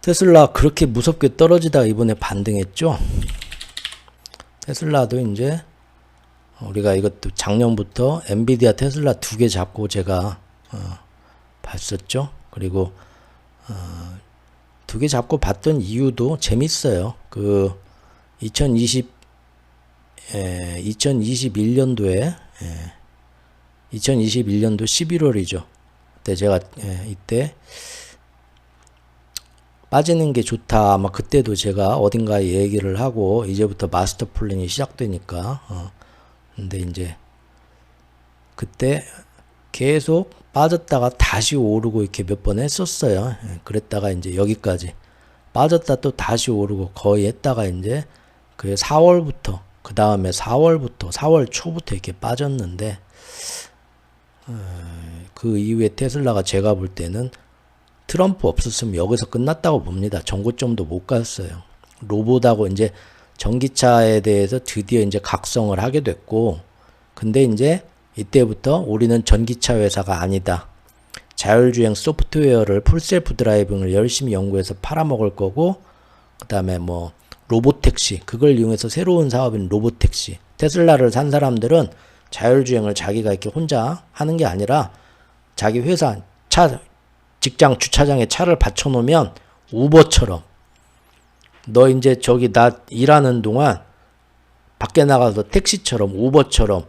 테슬라 그렇게 무섭게 떨어지다가 이번에 반등했죠. 테슬라도 이제 우리가 이것도 작년부터 엔비디아 테슬라 두 개 잡고 제가 봤었죠. 그리고 두 개 잡고 봤던 이유도 재밌어요. 그 2021년도에 2021년도 11월이죠. 그때 제가 이때 빠지는 게 좋다. 아마 그때도 제가 어딘가에 얘기를 하고 이제부터 마스터 플랜이 시작되니까 근데 이제 그때 계속 빠졌다가 다시 오르고 이렇게 몇 번 했었어요. 그랬다가 이제 여기까지 빠졌다 또 다시 오르고 거의 했다가 이제 그 4월부터 그 다음에 4월 초부터 이렇게 빠졌는데 그 이후에 테슬라가 제가 볼 때는 트럼프 없었으면 여기서 끝났다고 봅니다. 전고점도 못 갔어요. 로봇하고 이제 전기차에 대해서 드디어 이제 각성을 하게 됐고, 근데 이제 이때부터 우리는 전기차 회사가 아니다. 자율주행 소프트웨어를 풀셀프 드라이빙을 열심히 연구해서 팔아먹을 거고, 그 다음에 뭐 로봇택시, 그걸 이용해서 새로운 사업인 로봇택시. 테슬라를 산 사람들은 자율주행을 자기가 이렇게 혼자 하는 게 아니라 자기 회사 직장 주차장에 차를 받쳐놓으면 우버처럼 너 이제 저기 나 일하는 동안 밖에 나가서 택시처럼 우버처럼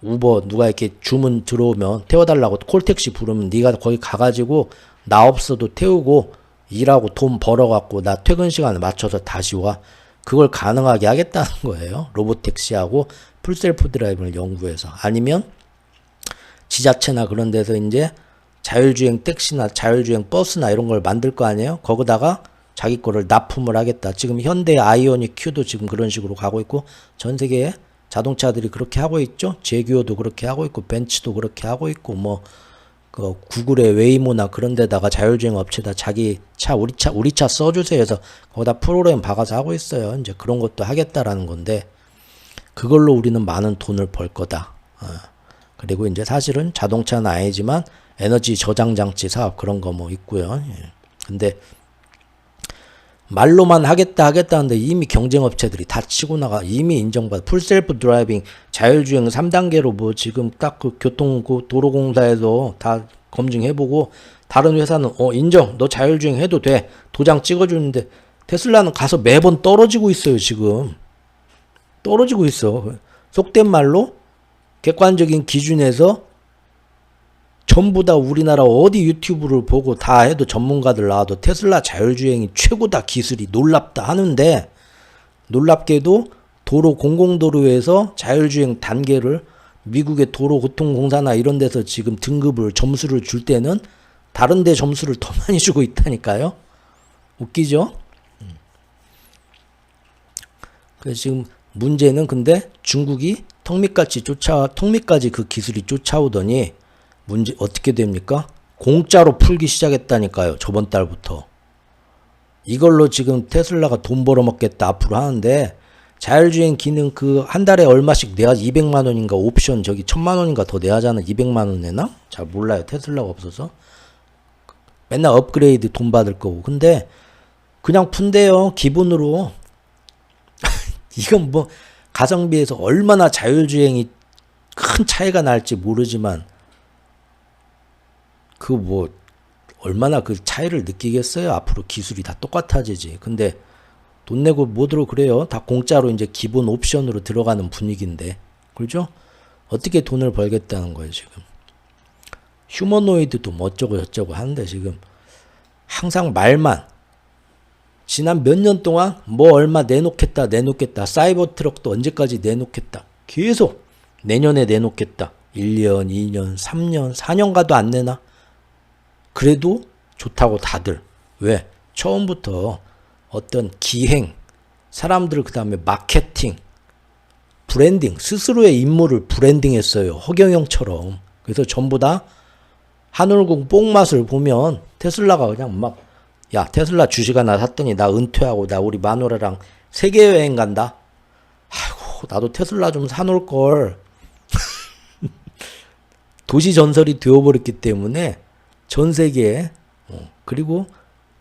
우버 누가 이렇게 주문 들어오면 태워달라고 콜택시 부르면 네가 거기 가가지고 나 없어도 태우고 일하고 돈 벌어갖고 나 퇴근 시간에 맞춰서 다시 와. 그걸 가능하게 하겠다는 거예요. 로봇택시하고 풀셀프 드라이브를 연구해서. 아니면 지자체나 그런 데서 이제 자율주행 택시나 자율주행 버스나 이런 걸 만들 거 아니에요? 거기다가 자기 거를 납품을 하겠다. 지금 현대 아이오닉 Q도 지금 그런 식으로 가고 있고 전 세계에 자동차들이 그렇게 하고 있죠. 제규어도 그렇게 하고 있고 벤츠도 그렇게 하고 있고 뭐 그 구글의 웨이모나 그런 데다가 자율주행 업체다 자기 차 우리 차 써주세요 해서 거기다 프로그램 박아서 하고 있어요. 이제 그런 것도 하겠다라는 건데 그걸로 우리는 많은 돈을 벌 거다. 그리고 이제 사실은 자동차는 아니지만 에너지 저장 장치 사업 그런 거 뭐 있고요. 근데 말로만 하겠다 하는데 이미 경쟁업체들이 다 치고 나가 이미 인정받아 풀셀프 드라이빙 자율주행 3단계로 뭐 지금 딱 그 교통 그 도로공사에서 다 검증해보고 다른 회사는 인정 너 자율주행 해도 돼 도장 찍어주는데 테슬라는 가서 매번 떨어지고 있어요. 지금 떨어지고 있어. 속된 말로 객관적인 기준에서 전부 다 우리나라 어디 유튜브를 보고 다 해도 전문가들 나와도 테슬라 자율주행이 최고다 기술이 놀랍다 하는데 놀랍게도 도로 공공도로에서 자율주행 단계를 미국의 도로교통공사나 이런 데서 지금 등급을 점수를 줄 때는 다른 데 점수를 더 많이 주고 있다니까요. 웃기죠? 그래서 지금 문제는 근데 중국이 턱밑까지 그 기술이 쫓아오더니 문제 어떻게 됩니까? 공짜로 풀기 시작했다니까요. 저번 달부터. 이걸로 지금 테슬라가 돈 벌어먹겠다 앞으로 하는데 자율주행 기능 그 한 달에 얼마씩 내야 200만 원인가 옵션 저기 1000만 원인가 더 내야 하잖아. 200만 원 내나? 잘 몰라요. 테슬라가 없어서. 맨날 업그레이드 돈 받을 거고. 근데 그냥 푼대요. 기본으로. 이건 뭐 가성비에서 얼마나 자율주행이 큰 차이가 날지 모르지만 그 뭐 얼마나 그 차이를 느끼겠어요. 앞으로 기술이 다 똑같아지지. 근데 돈 내고 뭐들어 그래요. 다 공짜로 이제 기본 옵션으로 들어가는 분위기인데. 그렇죠? 어떻게 돈을 벌겠다는 거예요, 지금. 휴머노이드도 뭐 어쩌고 저쩌고 하는데 지금 항상 말만 지난 몇 년 동안 뭐 얼마 내놓겠다. 사이버 트럭도 언제까지 내놓겠다. 계속 내년에 내놓겠다. 1년, 2년, 3년, 4년 가도 안 내나? 그래도 좋다고 다들. 왜? 처음부터 어떤 기행, 사람들 그 다음에 마케팅, 브랜딩, 스스로의 인물을 브랜딩했어요. 허경영처럼. 그래서 전부 다 한울궁 뽕맛을 보면 테슬라가 그냥 막 야 테슬라 주식 하나 샀더니 나 은퇴하고 나 우리 마누라랑 세계여행 간다. 아이고 나도 테슬라 좀 사놓을걸. 도시 전설이 되어버렸기 때문에 전 세계에 그리고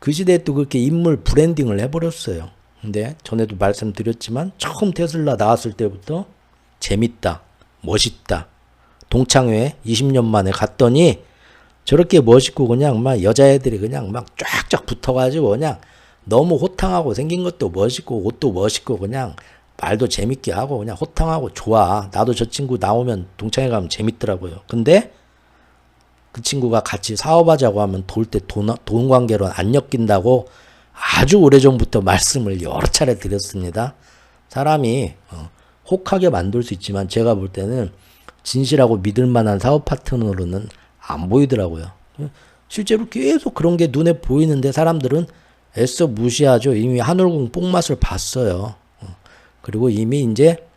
그 시대에 또 그렇게 인물 브랜딩을 해버렸어요. 근데 전에도 말씀드렸지만 처음 테슬라 나왔을 때부터 재밌다, 멋있다. 동창회 20년 만에 갔더니 저렇게 멋있고 그냥 막 여자애들이 그냥 막 쫙쫙 붙어가지고 그냥 너무 호탕하고 생긴 것도 멋있고 옷도 멋있고 그냥 말도 재밌게 하고 그냥 호탕하고 좋아. 나도 저 친구 나오면 동창회 가면 재밌더라고요. 근데 그 친구가 같이 사업하자고 하면 돌 때 돈 관계로 안 엮인다고 아주 오래전부터 말씀을 여러 차례 드렸습니다. 사람이 혹하게 만들 수 있지만 제가 볼 때는 진실하고 믿을 만한 사업 파트너로는 안 보이더라고요. 실제로 계속 그런 게 눈에 보이는데 사람들은 애써 무시하죠. 이미 하늘궁 뽕맛을 봤어요. 그리고 이미 이제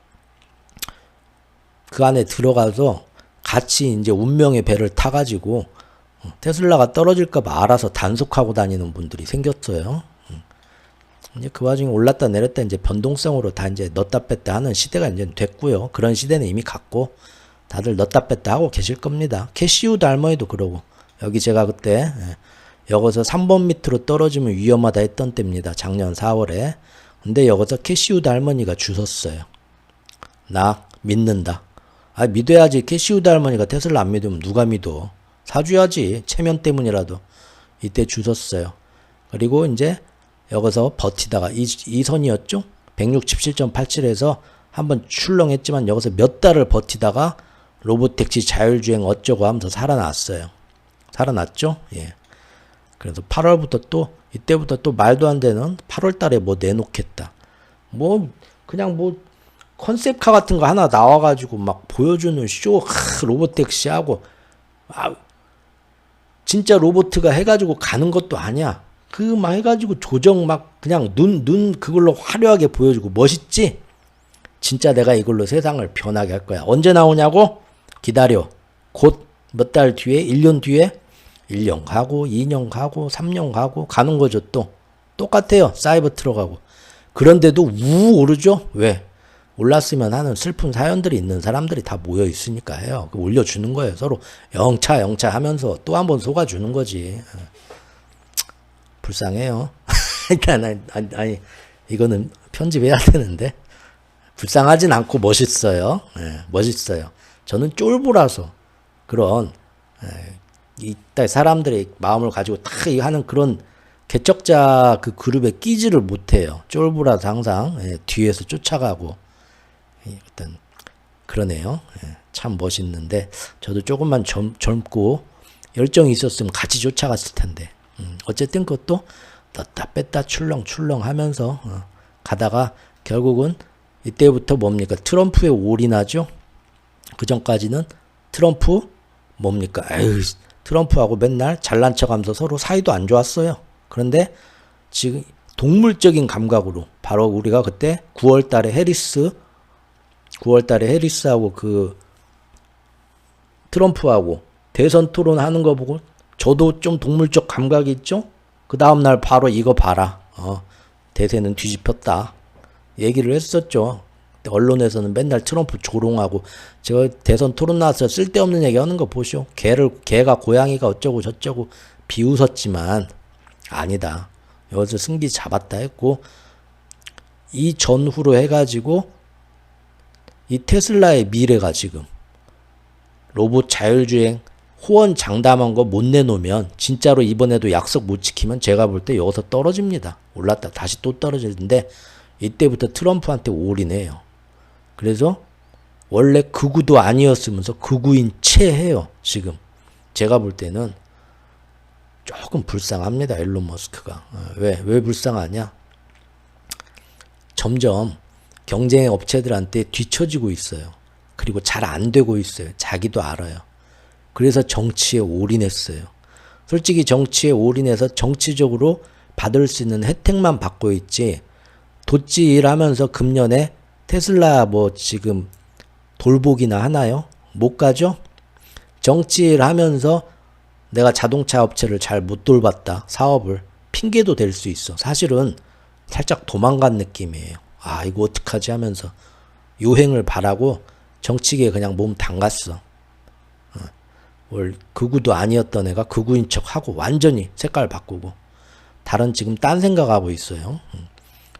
그 안에 들어가서 같이 이제 운명의 배를 타가지고 테슬라가 떨어질까봐 알아서 단속하고 다니는 분들이 생겼어요. 이제 그 와중에 올랐다 내렸다 이제 변동성으로 다 이제 넣었다 뺐다 하는 시대가 이제 됐고요. 그런 시대는 이미 갔고 다들 넣었다 뺐다 하고 계실 겁니다. 캐시우드 할머니도 그러고 여기 제가 그때 여기서 3번 밑으로 떨어지면 위험하다 했던 때입니다. 작년 4월에. 근데 여기서 캐시우드 할머니가 주섰어요. 나 믿는다. 아 믿어야지. 캐시우드 할머니가 테슬라 안 믿으면 누가 믿어. 사줘야지. 체면 때문이라도. 이때 주섰어요. 그리고 이제 여기서 버티다가 이 선이었죠. 167.87에서 한번 출렁했지만 여기서 몇 달을 버티다가 로보택시 자율주행 어쩌고 하면서 살아났어요. 살아났죠. 예. 그래서 8월부터 또 이때부터 또 말도 안 되는 8월 달에 뭐 내놓겠다. 뭐 그냥 뭐 컨셉카 같은 거 하나 나와가지고 막 보여주는 쇼. 로보택시하고 진짜 로보트가 해가지고 가는 것도 아니야. 그 막 해가지고 조정 막 그냥 눈 그걸로 화려하게 보여주고 멋있지? 진짜 내가 이걸로 세상을 변하게 할 거야. 언제 나오냐고? 기다려. 곧 몇 달 뒤에 1년 뒤에 1년 가고 2년 가고 3년 가고 가는 거죠. 또 똑같아요. 사이버 트럭하고. 그런데도 우 오르죠? 왜? 올랐으면 하는 슬픈 사연들이 있는 사람들이 다 모여 있으니까 해요. 올려주는 거예요. 서로 영차 하면서 또 한 번 속아주는 거지. 불쌍해요. 아니 이거는 편집해야 되는데 불쌍하진 않고 멋있어요. 예, 멋있어요. 저는 쫄보라서 그런 이따 사람들의 마음을 가지고 다 하는 그런 개척자 그 그룹에 끼지를 못해요. 쫄보라서 항상 뒤에서 쫓아가고 어떤 그러네요. 참 멋있는데 저도 조금만 젊고 열정이 있었으면 같이 쫓아갔을 텐데 어쨌든 그것도 넣다 뺐다 출렁 하면서 가다가 결국은 이때부터 뭡니까? 트럼프에 올인하죠. 그 전까지는 트럼프 뭡니까? 에휴, 트럼프하고 맨날 잘난 척하면서 서로 사이도 안 좋았어요. 그런데 지금 동물적인 감각으로 바로 우리가 그때 9월달에 해리스하고 그 트럼프하고 대선 토론하는 거 보고 저도 좀 동물적 감각이 있죠. 그 다음날 바로 이거 봐라. 대세는 뒤집혔다. 얘기를 했었죠. 언론에서는 맨날 트럼프 조롱하고 제가 대선 토론 나와서 쓸데없는 얘기 하는 거 보시오. 개가 고양이가 어쩌고 저쩌고 비웃었지만 아니다. 여기서 승기 잡았다 했고 이 전후로 해가지고 이 테슬라의 미래가 지금 로봇 자율주행 호언장담한 거 못 내놓으면 진짜로 이번에도 약속 못 지키면 제가 볼 때 여기서 떨어집니다. 올랐다 다시 또 떨어지는데 이때부터 트럼프한테 올인해요. 그래서 원래 극우도 아니었으면서 극우인 채 해요. 지금 제가 볼 때는 조금 불쌍합니다. 일론 머스크가. 왜 불쌍하냐? 점점 경쟁 업체들한테 뒤처지고 있어요. 그리고 잘 안 되고 있어요. 자기도 알아요. 그래서 정치에 올인했어요. 솔직히 정치에 올인해서 정치적으로 받을 수 있는 혜택만 받고 있지 도찌 일하면서 금년에 테슬라 뭐 지금 돌보기나 하나요? 못 가죠? 정치 일하면서 내가 자동차 업체를 잘 못 돌봤다. 사업을. 핑계도 될 수 있어. 사실은 살짝 도망간 느낌이에요. 아 이거 어떡하지 하면서 유행을 바라고 정치계에 그냥 몸 담갔어. 극우도 아니었던 애가 극우인 척하고 완전히 색깔 바꾸고 다른 지금 딴 생각하고 있어요.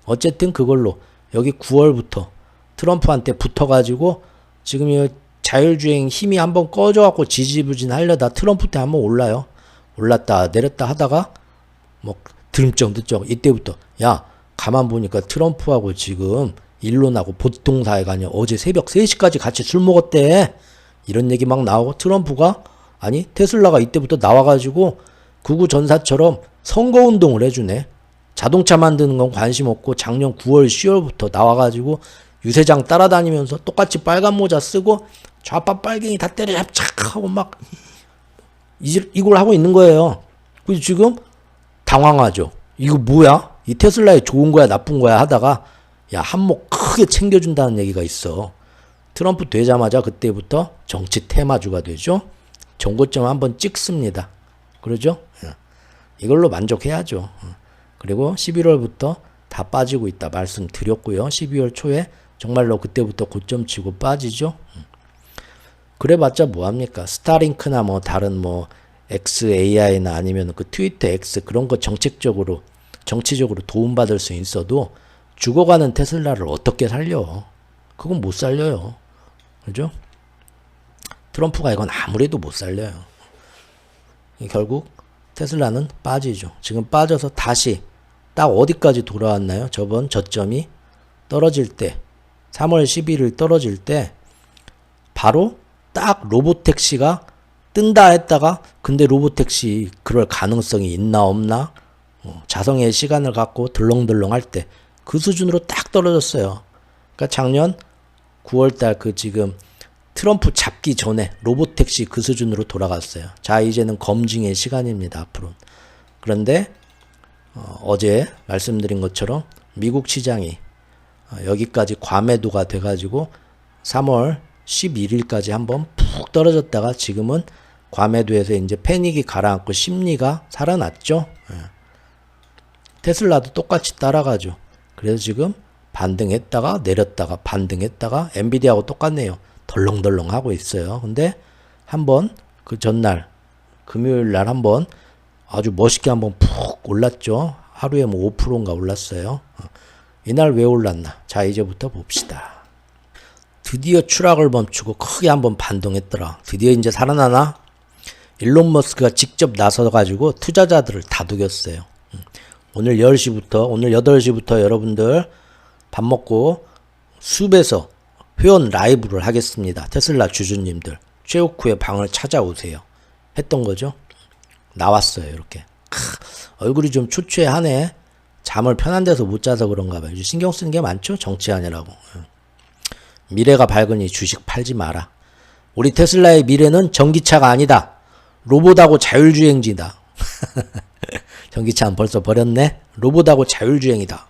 어쨌든 그걸로 여기 9월부터 트럼프한테 붙어가지고 지금 이 자율주행 힘이 한번 꺼져갖고 지지부진 하려다 트럼프 때 한번 올라요. 올랐다 내렸다 하다가 뭐 드름쩍 이때부터 야 가만 보니까 트럼프하고 지금 일론하고 보통사회가 어제 새벽 3시까지 같이 술 먹었대. 이런 얘기 막 나오고 트럼프가 아니 테슬라가 이때부터 나와가지고 극우 전사처럼 선거운동을 해주네. 자동차 만드는 건 관심 없고 작년 9월 10월부터 나와가지고 유세장 따라다니면서 똑같이 빨간 모자 쓰고 좌파 빨갱이 다 때려잡착 하고 막 이걸 하고 있는 거예요. 그래서 지금 당황하죠. 이거 뭐야? 이 테슬라에 좋은 거야 나쁜 거야 하다가 야 한몫 크게 챙겨준다는 얘기가 있어. 트럼프 되자마자 그때부터 정치 테마주가 되죠. 정고점 한번 찍습니다. 그러죠? 이걸로 만족해야죠. 그리고 11월부터 다 빠지고 있다 말씀드렸고요. 12월 초에 정말로 그때부터 고점 치고 빠지죠. 그래봤자 뭐합니까? 스타링크나 뭐 다른 뭐 XAI나 아니면 그 트위터 X 그런 거 정책적으로 정치적으로 도움받을 수 있어도 죽어가는 테슬라를 어떻게 살려? 그건 못 살려요. 그죠? 트럼프가 이건 아무래도 못 살려요. 결국 테슬라는 빠지죠. 지금 빠져서 다시 딱 어디까지 돌아왔나요? 저번 저점이 떨어질 때 3월 11일 떨어질 때 바로 딱 로보택시가 뜬다 했다가 근데 로보택시 그럴 가능성이 있나 없나 자성의 시간을 갖고 덜렁덜렁 할 때 그 수준으로 딱 떨어졌어요. 그러니까 작년 9월달 그 지금 트럼프 잡기 전에 로보택시 그 수준으로 돌아갔어요. 자 이제는 검증의 시간입니다. 앞으로. 그런데 어제 말씀드린 것처럼 미국 시장이 여기까지 과매도가 돼가지고 3월 11일까지 한번 푹 떨어졌다가 지금은 과매도에서 이제 패닉이 가라앉고 심리가 살아났죠. 테슬라도 똑같이 따라가죠. 그래서 지금 반등했다가 내렸다가 반등했다가 엔비디아하고 똑같네요. 덜렁덜렁 하고 있어요. 근데 한번 그 전날 금요일 날 한번 아주 멋있게 한번 푹 올랐죠. 하루에 뭐 5%인가 올랐어요. 이날 왜 올랐나? 자 이제부터 봅시다. 드디어 추락을 멈추고 크게 한번 반동했더라. 드디어 이제 살아나나? 일론 머스크가 직접 나서가지고 투자자들을 다독였어요. 오늘 10시부터 오늘 8시부터 여러분들 밥 먹고 숲에서 회원 라이브를 하겠습니다. 테슬라 주주님들 최욱 후의 방을 찾아오세요. 했던 거죠. 나왔어요. 이렇게 얼굴이 좀 초췌하네. 잠을 편한 데서 못 자서 그런가 봐요. 신경 쓰는 게 많죠. 정치하느라고. 미래가 밝으니 주식 팔지 마라. 우리 테슬라의 미래는 전기차가 아니다. 로봇하고 자율주행지다. 전기차는 벌써 버렸네. 로봇하고 자율주행이다.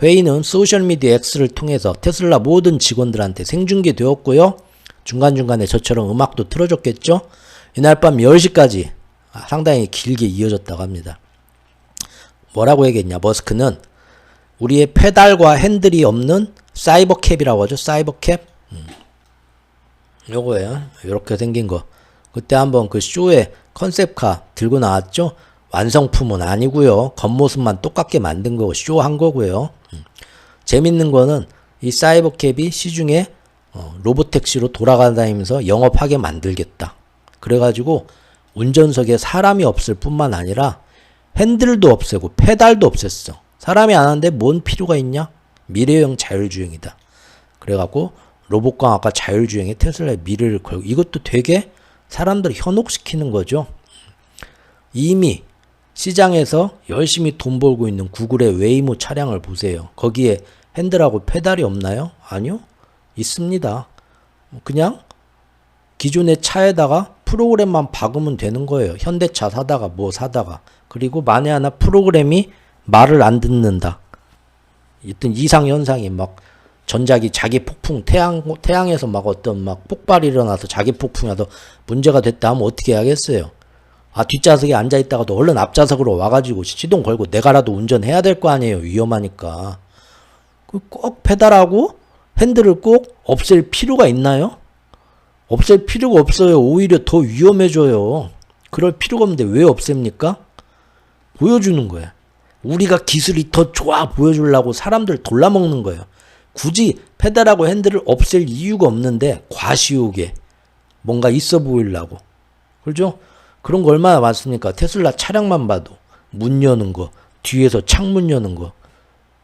회의는 소셜미디어 X를 통해서 테슬라 모든 직원들한테 생중계되었고요. 중간중간에 저처럼 음악도 틀어줬겠죠. 이날 밤 10시까지 상당히 길게 이어졌다고 합니다. 뭐라고 얘기했냐. 머스크는 우리의 페달과 핸들이 없는 사이버캡이라고 하죠. 사이버캡. 요거예요. 요렇게 생긴 거. 그때 한번 그 쇼에 컨셉카 들고 나왔죠. 완성품은 아니고요. 겉모습만 똑같게 만든 거고 쇼 한 거고요. 재밌는 거는 이 사이버캡이 시중에 로보택시로 돌아다니면서 영업하게 만들겠다. 그래가지고 운전석에 사람이 없을 뿐만 아니라 핸들도 없애고 페달도 없앴어. 사람이 안 하는데 뭔 필요가 있냐? 미래형 자율주행이다. 그래갖고 로봇과학과 자율주행에 테슬라의 미래를 걸고 이것도 되게 사람들을 현혹시키는 거죠. 이미 시장에서 열심히 돈 벌고 있는 구글의 웨이모 차량을 보세요. 거기에 핸들하고 페달이 없나요? 아니요. 있습니다. 그냥 기존의 차에다가 프로그램만 박으면 되는 거예요. 현대차 사다가 뭐 사다가. 그리고 만에 하나 프로그램이 말을 안 듣는다. 어떤 이상현상이 막 전자기 자기 폭풍 태양에서 막 어떤 막 폭발이 일어나서 자기 폭풍이라도 문제가 됐다 하면 어떻게 하겠어요? 뒷좌석에 앉아있다가도 얼른 앞좌석으로 와가지고 시동 걸고 내가라도 운전해야 될 거 아니에요. 위험하니까. 꼭 페달하고 핸들을 꼭 없앨 필요가 있나요? 없앨 필요가 없어요. 오히려 더 위험해져요. 그럴 필요가 없는데 왜 없앱니까? 보여주는 거야. 우리가 기술이 더 좋아 보여주려고 사람들 돌라먹는 거예요. 굳이 페달하고 핸들을 없앨 이유가 없는데 과시욕에 뭔가 있어 보이려고. 그렇죠? 그런 거 얼마나 많습니까? 테슬라 차량만 봐도 문 여는 거, 뒤에서 창문 여는 거.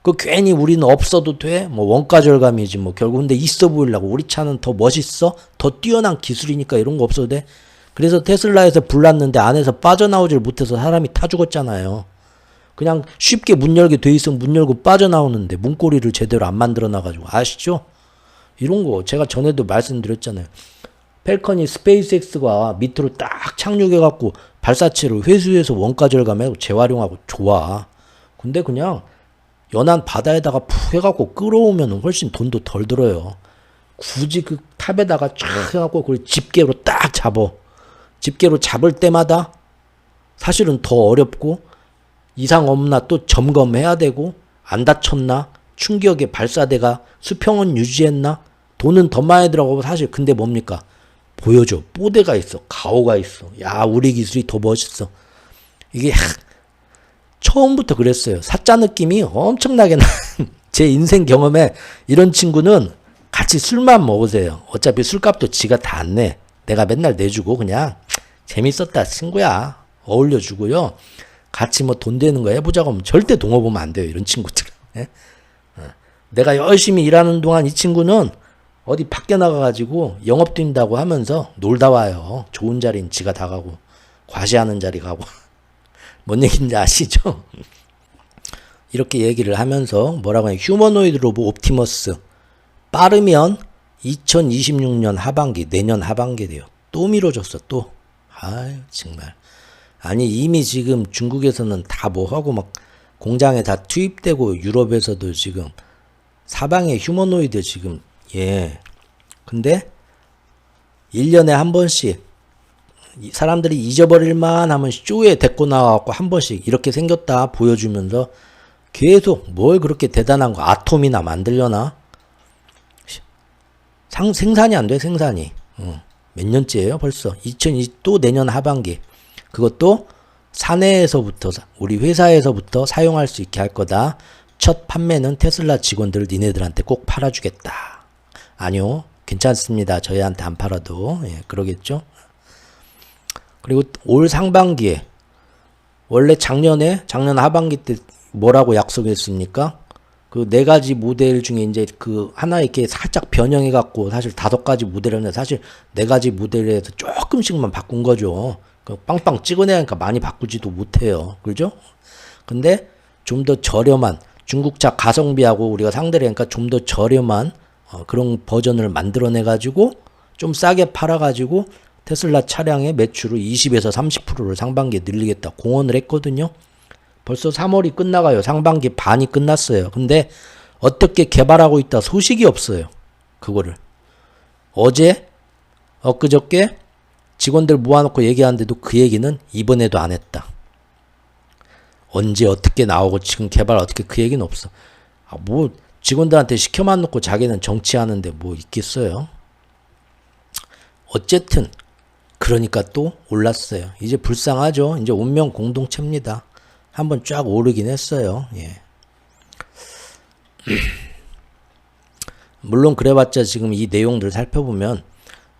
그 괜히 우리는 없어도 돼? 뭐 원가 절감이지 뭐 결국. 근데 있어 보이려고. 우리 차는 더 멋있어? 더 뛰어난 기술이니까 이런 거 없어도 돼? 그래서 테슬라에서 불났는데 안에서 빠져나오질 못해서 사람이 타 죽었잖아요. 그냥 쉽게 문 열게 돼 있으면 문 열고 빠져나오는데 문고리를 제대로 안 만들어 놔가지고. 아시죠? 이런 거 제가 전에도 말씀드렸잖아요. 펠컨이 스페이스X가 밑으로 딱 착륙해갖고 발사체를 회수해서 원가 절감하고 재활용하고 좋아. 근데 그냥 연안 바다에다가 푹 해갖고 끌어오면 훨씬 돈도 덜 들어요. 굳이 그 탑에다가 쫙 해갖고 그걸 집게로 딱 잡어. 집게로 잡을 때마다 사실은 더 어렵고 이상 없나 또 점검해야 되고 안 다쳤나 충격의 발사대가 수평은 유지했나 돈은 더 많이 들어가고 사실. 근데 뭡니까? 보여줘. 뽀대가 있어. 가오가 있어. 야, 우리 기술이 더 멋있어. 이게 처음부터 그랬어요. 사짜 느낌이 엄청나게 나. 제 인생 경험에 이런 친구는 같이 술만 먹으세요. 어차피 술값도 지가 다 안 내. 내가 맨날 내주고 그냥 재밌었다 친구야. 어울려주고요. 같이 뭐 돈 되는 거 해보자고 하면 절대 동업하면 안 돼요. 이런 친구들은. 예? 내가 열심히 일하는 동안 이 친구는 어디 밖에 나가가지고 영업 뛴다고 하면서 놀다 와요. 좋은 자리는 지가 다 가고 과시하는 자리 가고. 뭔 얘기인지 아시죠? 이렇게 얘기를 하면서 뭐라고 하냐. 휴머노이드 로봇 옵티머스 빠르면 2026년 하반기, 내년 하반기 돼요. 또 미뤄졌어 또. 아유 정말. 아니 이미 지금 중국에서는 다 뭐하고 막 공장에 다 투입되고 유럽에서도 지금 사방에 휴머노이드 지금. 예. 근데 1년에 한 번씩 사람들이 잊어버릴만 하면 쇼에 데리고 나와갖고 한 번씩 이렇게 생겼다 보여주면서 계속 뭘 그렇게 대단한 거 아톰이나 만들려나? 생산이 안 돼, 생산이. 몇 년째예요 벌써. 2020 또 내년 하반기. 그것도 사내에서부터 우리 회사에서부터 사용할 수 있게 할 거다. 첫 판매는 테슬라 직원들 니네들한테 꼭 팔아주겠다. 아니요. 괜찮습니다. 저희한테 안 팔아도. 예, 그러겠죠. 그리고 올 상반기에 원래 작년 하반기 때 뭐라고 약속했습니까? 그 4가지 모델 중에 이제 그 하나 이렇게 살짝 변형해 갖고 사실 5가지 모델이었는데 사실 4가지 모델에서 조금씩만 바꾼 거죠. 그 빵빵 찍어내니까 많이 바꾸지도 못해요. 그죠? 근데 좀 더 저렴한 중국차 가성비하고 우리가 상대를 하니까 좀 더 저렴한 그런 버전을 만들어내 가지고 좀 싸게 팔아 가지고 테슬라 차량의 매출을 20에서 30%를 상반기에 늘리겠다 공언을 했거든요. 벌써 3월이 끝나가요. 상반기 반이 끝났어요. 근데 어떻게 개발하고 있다 소식이 없어요. 그거를. 어제 엊그저께 직원들 모아놓고 얘기하는데도 그 얘기는 이번에도 안 했다. 언제 어떻게 나오고 지금 개발 어떻게 그 얘기는 없어. 뭐 직원들한테 시켜만 놓고 자기는 정치하는데 뭐 있겠어요. 어쨌든 그러니까 또 올랐어요. 이제 불쌍하죠. 이제 운명 공동체입니다. 한번 쫙 오르긴 했어요. 예. 물론 그래봤자 지금 이 내용들을 살펴보면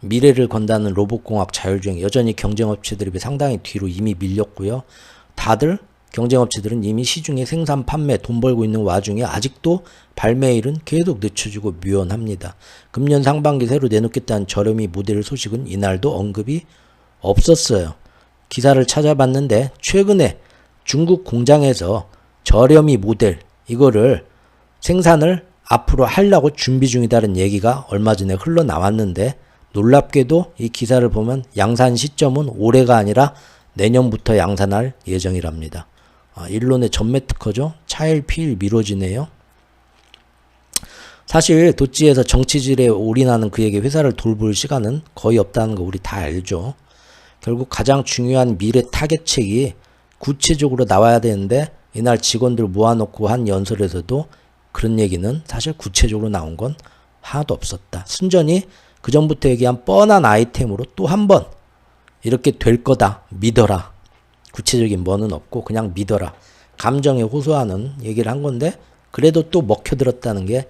미래를 건다는 로봇공학 자율주행 여전히 경쟁업체들이 상당히 뒤로 이미 밀렸고요. 다들 경쟁업체들은 이미 시중에 생산 판매 돈 벌고 있는 와중에 아직도 발매일은 계속 늦춰지고 묘연합니다. 금년 상반기 새로 내놓겠다는 저렴이 모델 소식은 이날도 언급이 없었어요. 기사를 찾아봤는데 최근에 중국 공장에서 저렴이 모델 이거를 생산을 앞으로 하려고 준비 중이다는 얘기가 얼마 전에 흘러나왔는데 놀랍게도 이 기사를 보면 양산 시점은 올해가 아니라 내년부터 양산할 예정이랍니다. 일론의 전매 특허죠. 차일 피일 미뤄지네요. 사실 도찌에서 정치질에 올인하는 그에게 회사를 돌볼 시간은 거의 없다는 거 우리 다 알죠. 결국 가장 중요한 미래 타겟책이 구체적으로 나와야 되는데 이날 직원들 모아놓고 한 연설에서도 그런 얘기는 사실 구체적으로 나온 건 하나도 없었다. 순전히 그 전부터 얘기한 뻔한 아이템으로 또 한 번 이렇게 될 거다 믿어라. 구체적인 뭐는 없고 그냥 믿어라. 감정에 호소하는 얘기를 한 건데 그래도 또 먹혀들었다는 게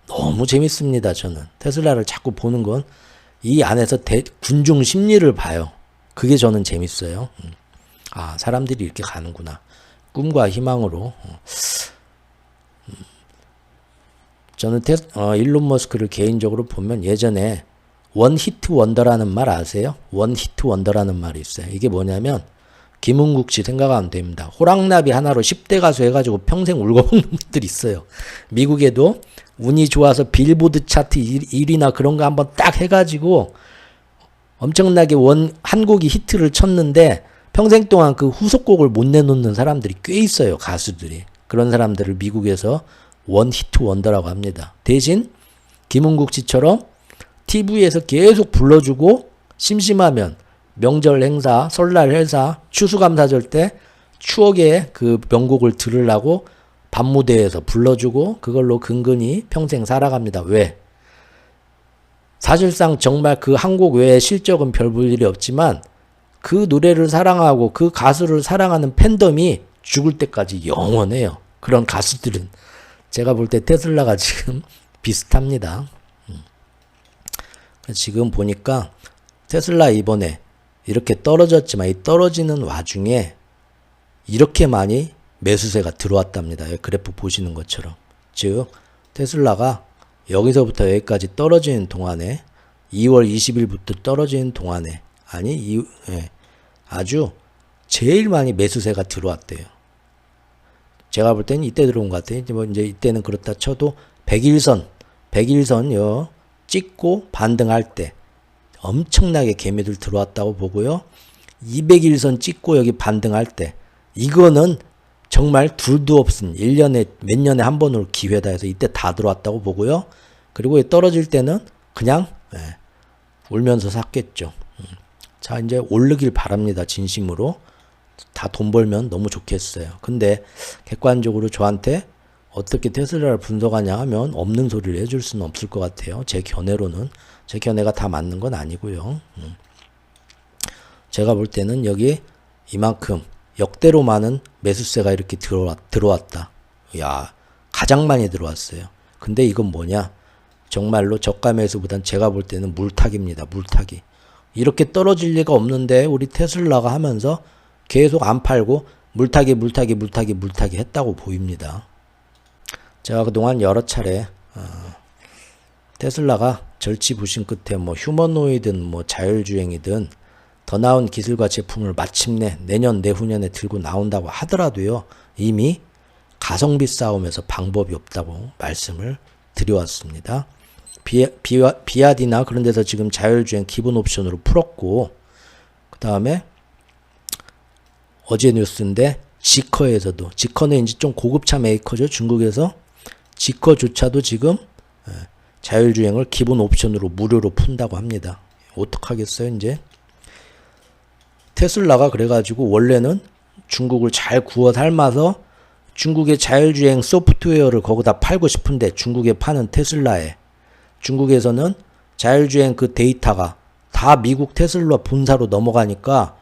너무 재밌습니다. 저는 테슬라를 자꾸 보는 건 이 안에서 군중 심리를 봐요. 그게 저는 재밌어요. 아, 사람들이 이렇게 가는구나. 꿈과 희망으로. 저는 일론 머스크를 개인적으로 보면 예전에 원 히트 원더라는 말 아세요? 원 히트 원더라는 말이 있어요. 이게 뭐냐면 김은국 씨 생각하면 됩니다. 호랑나비 하나로 10대 가수 해가지고 평생 울고먹는 분들 있어요. 미국에도 운이 좋아서 빌보드 차트 1위나 그런 거 한번 딱 해가지고 엄청나게 한 곡이 히트를 쳤는데 평생 동안 그 후속곡을 못 내놓는 사람들이 꽤 있어요. 가수들이. 그런 사람들을 미국에서 원 히트 원더라고 합니다. 대신 김은국 씨처럼 TV에서 계속 불러주고 심심하면 명절 행사, 설날 행사, 추수감사절 때 추억의 그 명곡을 들으려고 밤무대에서 불러주고 그걸로 근근히 평생 살아갑니다. 왜? 사실상 정말 그 한 곡 외에 실적은 별 볼 일이 없지만 그 노래를 사랑하고 그 가수를 사랑하는 팬덤이 죽을 때까지 영원해요. 그런 가수들은. 제가 볼 때 테슬라가 지금 비슷합니다. 지금 보니까 테슬라 이번에 이렇게 떨어졌지만 이 떨어지는 와중에 이렇게 많이 매수세가 들어왔답니다. 그래프 보시는 것처럼. 즉 테슬라가 여기서부터 여기까지 떨어지는 동안에 2월 20일부터 떨어지는 동안에 아주 제일 많이 매수세가 들어왔대요. 제가 볼 때는 이때 들어온 것 같아요. 이제 이때는 그렇다 쳐도 100일선 찍고 반등할 때 엄청나게 개미들 들어왔다고 보고요. 200일선 찍고 여기 반등할 때 이거는 정말 둘도 없은 1년에 몇 년에 한 번으로 기회다 해서 이때 다 들어왔다고 보고요. 그리고 떨어질 때는 그냥 울면서 샀겠죠. 자, 이제 오르길 바랍니다. 진심으로. 다 돈 벌면 너무 좋겠어요. 근데 객관적으로 저한테 어떻게 테슬라를 분석하냐 하면 없는 소리를 해줄 수는 없을 것 같아요. 제 견해로는. 제 견해가 다 맞는 건 아니고요. 제가 볼 때는 여기 이만큼 역대로 많은 매수세가 이렇게 들어왔다. 야, 가장 많이 들어왔어요. 근데 이건 뭐냐? 정말로 저가 매수보단 제가 볼 때는 물타기입니다. 물타기. 이렇게 떨어질 리가 없는데 우리 테슬라가 하면서 계속 안 팔고 물타기 했다고 보입니다. 제가 그동안 여러 차례 테슬라가 절치부심 끝에 뭐 휴머노이든 뭐 자율주행이든 더 나은 기술과 제품을 마침내 내년 내후년에 들고 나온다고 하더라도요. 이미 가성비 싸움에서 방법이 없다고 말씀을 드려왔습니다. 비아디나 그런 데서 지금 자율주행 기본 옵션으로 풀었고 그 다음에 어제 뉴스인데 지커에서도 지커는 이제 좀 고급차 메이커죠. 중국에서 지커조차도 지금 자율주행을 기본 옵션으로 무료로 푼다고 합니다. 어떡하겠어요 이제. 테슬라가 그래가지고 원래는 중국을 잘 구워 삶아서 중국의 자율주행 소프트웨어를 거기다 팔고 싶은데 중국에 파는 테슬라에 중국에서는 자율주행 그 데이터가 다 미국 테슬라 본사로 넘어가니까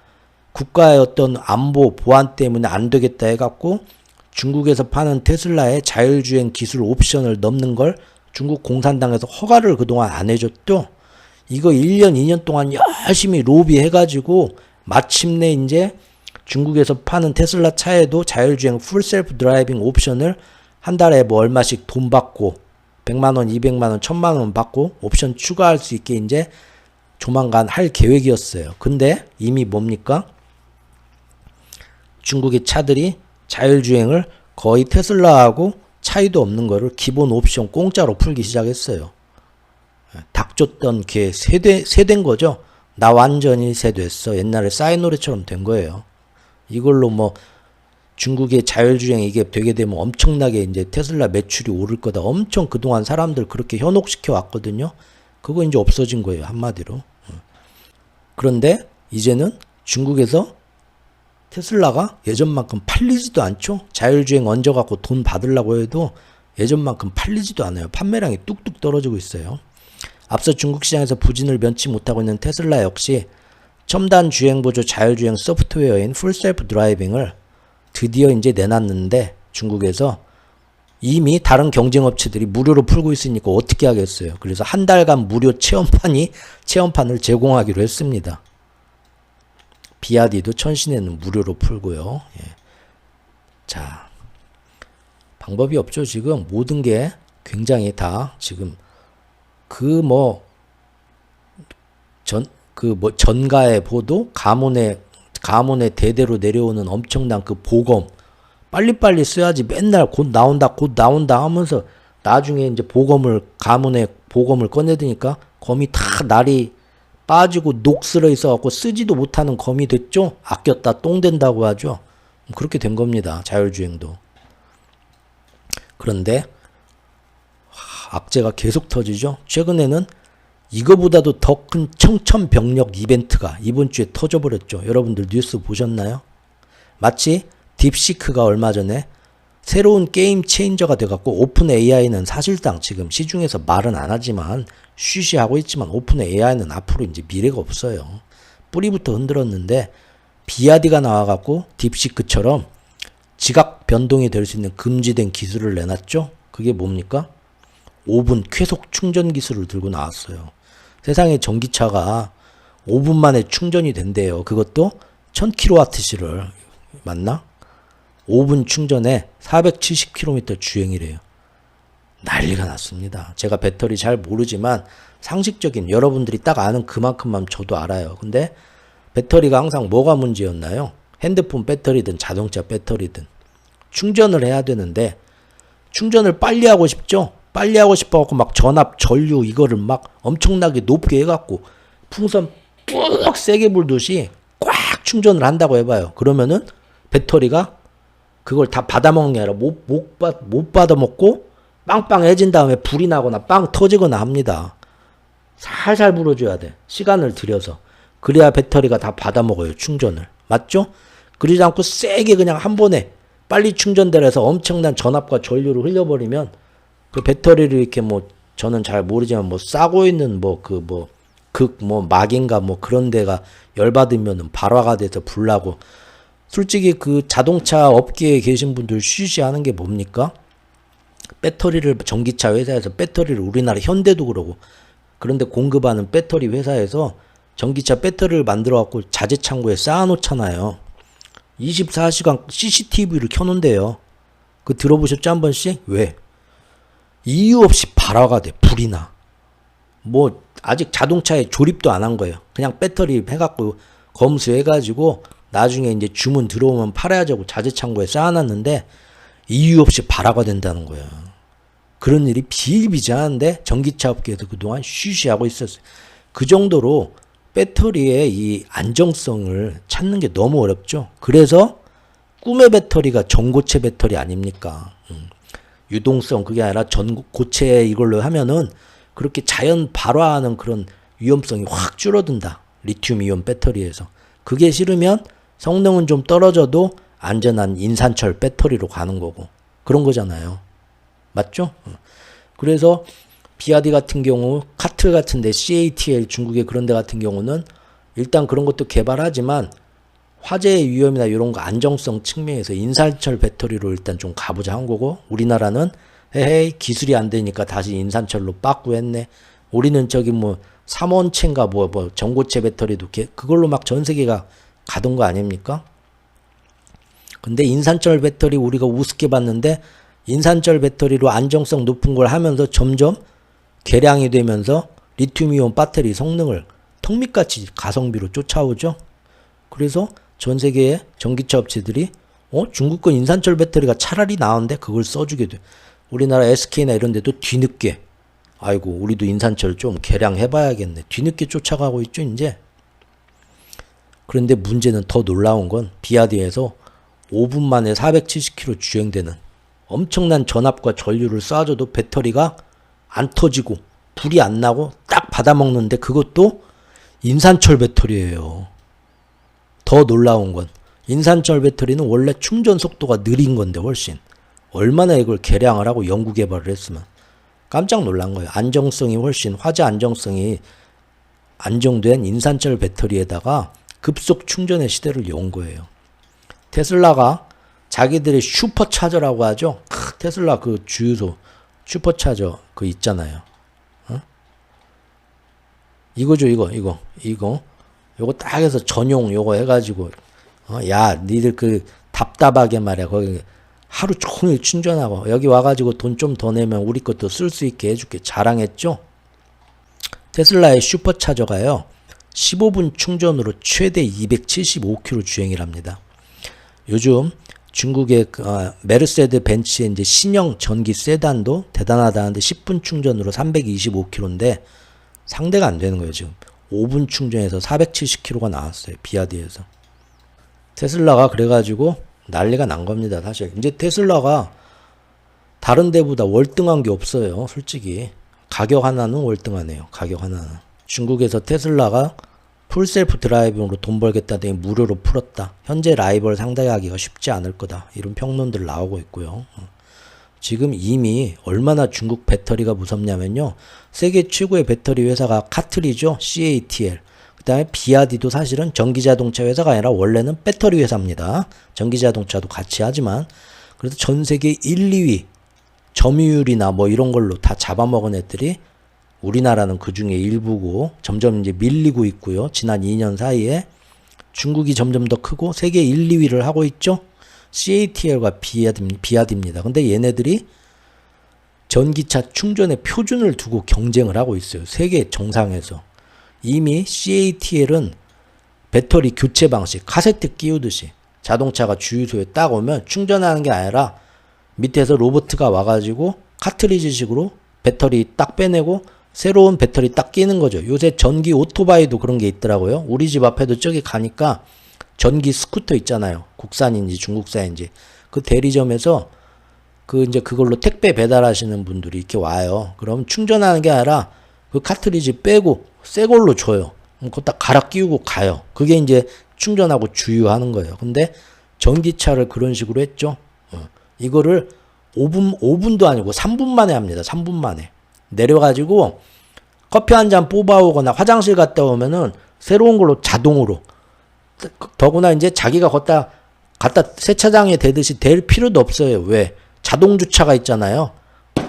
국가의 어떤 안보 보안 때문에 안 되겠다 해갖고 중국에서 파는 테슬라의 자율주행 기술 옵션을 넘는 걸 중국 공산당에서 허가를 그동안 안 해줬죠. 이거 1년 2년 동안 열심히 로비해가지고 마침내 이제 중국에서 파는 테슬라 차에도 자율주행 풀 셀프 드라이빙 옵션을 한 달에 뭐 얼마씩 돈 받고 100만원, 200만원, 1000만원 받고 옵션 추가할 수 있게 이제 조만간 할 계획이었어요. 근데 이미 뭡니까? 중국의 차들이 자율주행을 거의 테슬라하고 차이도 없는 거를 기본 옵션 공짜로 풀기 시작했어요. 닥쳤던 게 세된 거죠. 나 완전히 세됐어. 옛날에 싸이 노래처럼 된 거예요. 이걸로 뭐 중국의 자율주행 이게 되게 되면 엄청나게 이제 테슬라 매출이 오를 거다. 엄청 그동안 사람들 그렇게 현혹시켜 왔거든요. 그거 이제 없어진 거예요. 한마디로. 그런데 이제는 중국에서 테슬라가 예전만큼 팔리지도 않죠. 자율주행 얹어갖고 돈 받으려고 해도 예전만큼 팔리지도 않아요. 판매량이 뚝뚝 떨어지고 있어요. 앞서 중국 시장에서 부진을 면치 못하고 있는 테슬라 역시 첨단 주행 보조 자율주행 소프트웨어인 풀 셀프 드라이빙을 드디어 이제 내놨는데 중국에서 이미 다른 경쟁업체들이 무료로 풀고 있으니까 어떻게 하겠어요. 그래서 한 달간 무료 체험판을 제공하기로 했습니다. 비아디도 천신에는 무료로 풀고요. 예. 자, 방법이 없죠. 지금 모든 게 굉장히 다 지금 전가의 보도, 가문의 대대로 내려오는 엄청난 그 보검, 빨리빨리 써야지 맨날 곧 나온다 하면서 나중에 이제 가문의 보검을 꺼내드니까 검이 다 날이 빠지고 녹슬어 있어갖고 쓰지도 못하는 검이 됐죠? 아꼈다 똥 된다고 하죠? 그렇게 된 겁니다. 자율주행도. 그런데 악재가 계속 터지죠? 최근에는 이거보다도 더 큰 청천벽력 이벤트가 이번 주에 터져버렸죠. 여러분들 뉴스 보셨나요? 마치 딥시크가 얼마 전에 새로운 게임 체인저가 돼갖고 오픈 AI는 사실상 지금 시중에서 말은 안 하지만 쉬쉬하고 있지만 오픈 AI는 앞으로 이제 미래가 없어요. 뿌리부터 흔들었는데 비아디가 나와갖고 딥시크처럼 지각 변동이 될 수 있는 금지된 기술을 내놨죠. 그게 뭡니까? 5분 쾌속 충전 기술을 들고 나왔어요. 세상에 전기차가 5분 만에 충전이 된대요. 그것도 1000kWh를 맞나? 5분 충전에 470km 주행이래요. 난리가 났습니다. 제가 배터리 잘 모르지만 상식적인 여러분들이 딱 아는 그만큼만 저도 알아요. 근데 배터리가 항상 뭐가 문제였나요? 핸드폰 배터리든 자동차 배터리든 충전을 해야 되는데 충전을 빨리 하고 싶죠? 빨리 하고 싶어갖고 막 전압, 전류 이거를 막 엄청나게 높게 해갖고 풍선 푹 세게 불듯이 꽉 충전을 한다고 해봐요. 그러면은 배터리가 그걸 다 받아먹는 게 아니라 못 받아먹고 빵빵해진 다음에 불이 나거나 빵 터지거나 합니다. 살살 불어줘야 돼. 시간을 들여서. 그래야 배터리가 다 받아먹어요. 충전을. 맞죠? 그러지 않고 세게 그냥 한 번에 빨리 충전되라 해서 엄청난 전압과 전류를 흘려버리면 그 배터리를 이렇게 저는 잘 모르지만 싸고 있는 막인가 그런 데가 열받으면은 발화가 돼서 불나고. 솔직히 그 자동차 업계에 계신 분들 쉬쉬하는 게 뭡니까? 배터리를 전기차 회사에서 배터리를 우리나라 현대도 그러고 그런데 공급하는 배터리 회사에서 전기차 배터리를 만들어 갖고 자재 창고에 쌓아 놓잖아요. 24시간 CCTV를 켜놓은대요. 그 들어보셨죠 한 번씩? 왜? 이유 없이 발화가 돼. 불이 나. 아직 자동차에 조립도 안 한 거예요. 그냥 배터리 해갖고 검수해가지고 나중에 이제 주문 들어오면 팔아야지 자재 창고에 쌓아놨는데 이유 없이 발화가 된다는 거예요. 그런 일이 비일비재한데 전기차 업계에서 그동안 쉬쉬하고 있었어요. 그 정도로 배터리의 이 안정성을 찾는 게 너무 어렵죠. 그래서 꿈의 배터리가 전고체 배터리 아닙니까? 유동성 그게 아니라 전고체 이걸로 하면은 그렇게 자연 발화하는 그런 위험성이 확 줄어든다. 리튬 이온 배터리에서. 그게 싫으면 성능은 좀 떨어져도 안전한 인산철 배터리로 가는 거고 그런 거잖아요. 맞죠? 그래서 비아디 같은 경우 카틀 같은데 CATL 중국의 그런 데 같은 경우는 일단 그런 것도 개발하지만 화재의 위험이나 이런 거 안정성 측면에서 인산철 배터리로 일단 좀 가보자 한 거고 우리나라는 에헤이 기술이 안 되니까 다시 인산철로 빠꾸 했네. 우리는 삼원체인가 전고체 배터리도 그걸로 막 전 세계가 가던 거 아닙니까? 근데 인산철 배터리 우리가 우습게 봤는데 인산철 배터리로 안정성 높은 걸 하면서 점점 개량이 되면서 리튬이온 배터리 성능을 턱밑같이 가성비로 쫓아오죠. 그래서 전 세계의 전기차 업체들이 중국 거 인산철 배터리가 차라리 나은데 그걸 써주게 돼. 우리나라 SK나 이런 데도 뒤늦게 아이고 우리도 인산철 좀 개량해봐야겠네. 뒤늦게 쫓아가고 있죠 이제. 그런데 문제는 더 놀라운 건 비아디에서 5분 만에 470km 주행되는 엄청난 전압과 전류를 쏴줘도 배터리가 안 터지고 불이 안 나고 딱 받아먹는데 그것도 인산철 배터리예요. 더 놀라운 건 인산철 배터리는 원래 충전 속도가 느린 건데 훨씬 얼마나 이걸 개량을 하고 연구 개발을 했으면 깜짝 놀란 거예요. 안정성이 훨씬 화재 안정성이 안정된 인산철 배터리에다가 급속 충전의 시대를 연 거예요. 테슬라가 자기들의 슈퍼차저라고 하죠. 테슬라 그 주유소 슈퍼차저 그 있잖아요. 이거죠, 이거 요거 딱 해서 전용 요거 해가지고 야 니들 그 답답하게 말이야 거기 하루 종일 충전하고 여기 와가지고 돈 좀 더 내면 우리 것도 쓸 수 있게 해줄게 자랑했죠. 테슬라의 슈퍼차저가요 15분 충전으로 최대 275km 주행이랍니다. 요즘 중국의 메르세드 벤츠의 이제 신형 전기 세단도 대단하다는데 10분 충전으로 325km인데 상대가 안 되는 거예요. 지금 5분 충전해서 470km가 나왔어요. 비아디에서. 테슬라가 그래가지고 난리가 난 겁니다. 사실 이제 테슬라가 다른 데보다 월등한 게 없어요. 솔직히 가격 하나는 월등하네요. 가격 하나는. 중국에서 테슬라가 풀셀프 드라이빙으로 돈 벌겠다더니 무료로 풀었다. 현재 라이벌 상대하기가 쉽지 않을 거다. 이런 평론들 나오고 있고요. 지금 이미 얼마나 중국 배터리가 무섭냐면요. 세계 최고의 배터리 회사가 카틀이죠. CATL. 그 다음에 비아디도 사실은 전기자동차 회사가 아니라 원래는 배터리 회사입니다. 전기자동차도 같이 하지만 그래서 전 세계 1, 2위 점유율이나 뭐 이런 걸로 다 잡아먹은 애들이 우리나라는 그 중에 일부고 점점 이제 밀리고 있고요. 지난 2년 사이에 중국이 점점 더 크고 세계 1, 2위를 하고 있죠. CATL과 비아디입니다. 근데 얘네들이 전기차 충전의 표준을 두고 경쟁을 하고 있어요. 세계 정상에서. 이미 CATL은 배터리 교체 방식, 카세트 끼우듯이 자동차가 주유소에 딱 오면 충전하는 게 아니라 밑에서 로봇가 와가지고 카트리지식으로 배터리 딱 빼내고 새로운 배터리 딱 끼는 거죠. 요새 전기 오토바이도 그런 게 있더라고요. 우리 집 앞에도 저기 가니까 전기 스쿠터 있잖아요. 국산인지 중국산인지 그 대리점에서 그 이제 그걸로 택배 배달하시는 분들이 이렇게 와요. 그럼 충전하는 게 아니라 그 카트리지 빼고 새 걸로 줘요. 그거 딱 갈아 끼우고 가요. 그게 이제 충전하고 주유하는 거예요. 근데 전기차를 그런 식으로 했죠. 이거를 5분도 아니고 3분 만에 합니다. 3분 만에. 내려가지고 커피 한 잔 뽑아오거나 화장실 갔다 오면은 새로운 걸로 자동으로 더구나 이제 자기가 갖다 세차장에 대듯이 댈 필요도 없어요. 왜? 자동 주차가 있잖아요.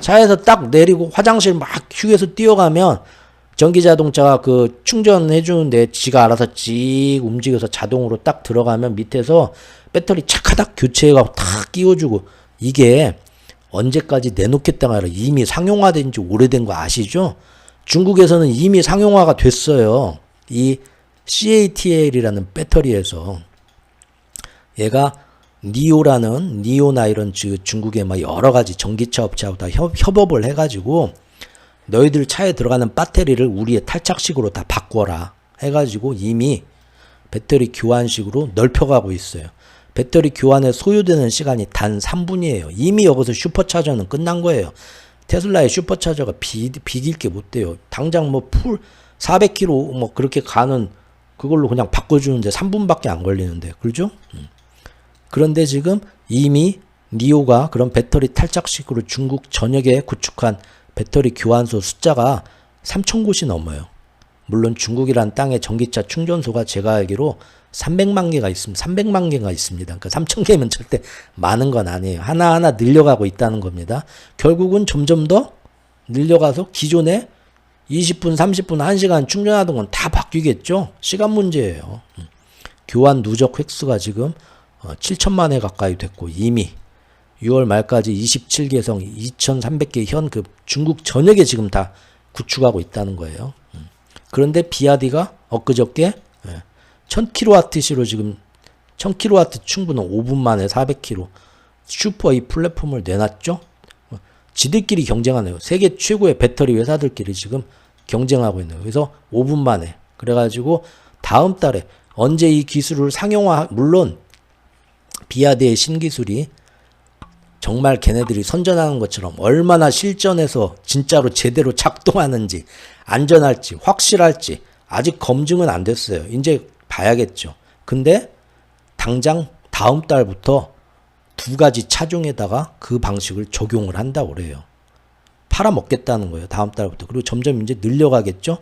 차에서 딱 내리고 화장실 막 휴게소 뛰어가면 전기 자동차가 그 충전해 주는데 지가 알아서 찍 움직여서 자동으로 딱 들어가면 밑에서 배터리 착하닥 교체해가고 탁 끼워주고 이게 언제까지 내놓겠다가 아니라 이미 상용화된 지 오래된 거 아시죠? 중국에서는 이미 상용화가 됐어요. 이 CATL이라는 배터리에서 얘가 니오나 이런 중국의 막 여러 가지 전기차 업체하고 다 협업을 해가지고 너희들 차에 들어가는 배터리를 우리의 탈착식으로 다 바꿔라 해가지고 이미 배터리 교환식으로 넓혀가고 있어요. 배터리 교환에 소요되는 시간이 단 3분이에요. 이미 여기서 슈퍼차저는 끝난 거예요. 테슬라의 슈퍼차저가 비길 게 못 돼요. 당장 뭐 풀 400km 뭐 그렇게 가는 그걸로 그냥 바꿔주는데 3분밖에 안 걸리는데 그렇죠? 그런데 지금 이미 니오가 그런 배터리 탈착식으로 중국 전역에 구축한 배터리 교환소 숫자가 3,000곳이 넘어요. 물론 중국이란 땅에 전기차 충전소가 제가 알기로 300만 개가 있습니다. 300만 개가 있습니다. 그러니까 3,000개면 절대 많은 건 아니에요. 하나하나 늘려가고 있다는 겁니다. 결국은 점점 더 늘려가서 기존에 20분, 30분, 1시간 충전하던 건 다 바뀌겠죠. 시간 문제예요. 교환 누적 획수가 지금 7천만 회 가까이 됐고 이미 6월 말까지 27개성 2,300개 현 그 중국 전역에 지금 다 구축하고 있다는 거예요. 그런데 비아디가 엊그저께 1000kWh로 지금 1000kW 충분은 5분 만에 400km 슈퍼 이 플랫폼을 내놨죠. 지들끼리 경쟁하네요. 세계 최고의 배터리 회사들끼리 지금 경쟁하고 있네요. 그래서 5분 만에 그래가지고 다음 달에 언제 이 기술을 상용화 물론 비아디의 신기술이 정말 걔네들이 선전하는 것처럼 얼마나 실전에서 진짜로 제대로 작동하는지 안전할지 확실할지 아직 검증은 안 됐어요. 이제 봐야겠죠. 근데 당장 다음 달부터 2가지 차종에다가 그 방식을 적용을 한다고 그래요. 팔아먹겠다는 거예요. 다음 달부터. 그리고 점점 이제 늘려가겠죠.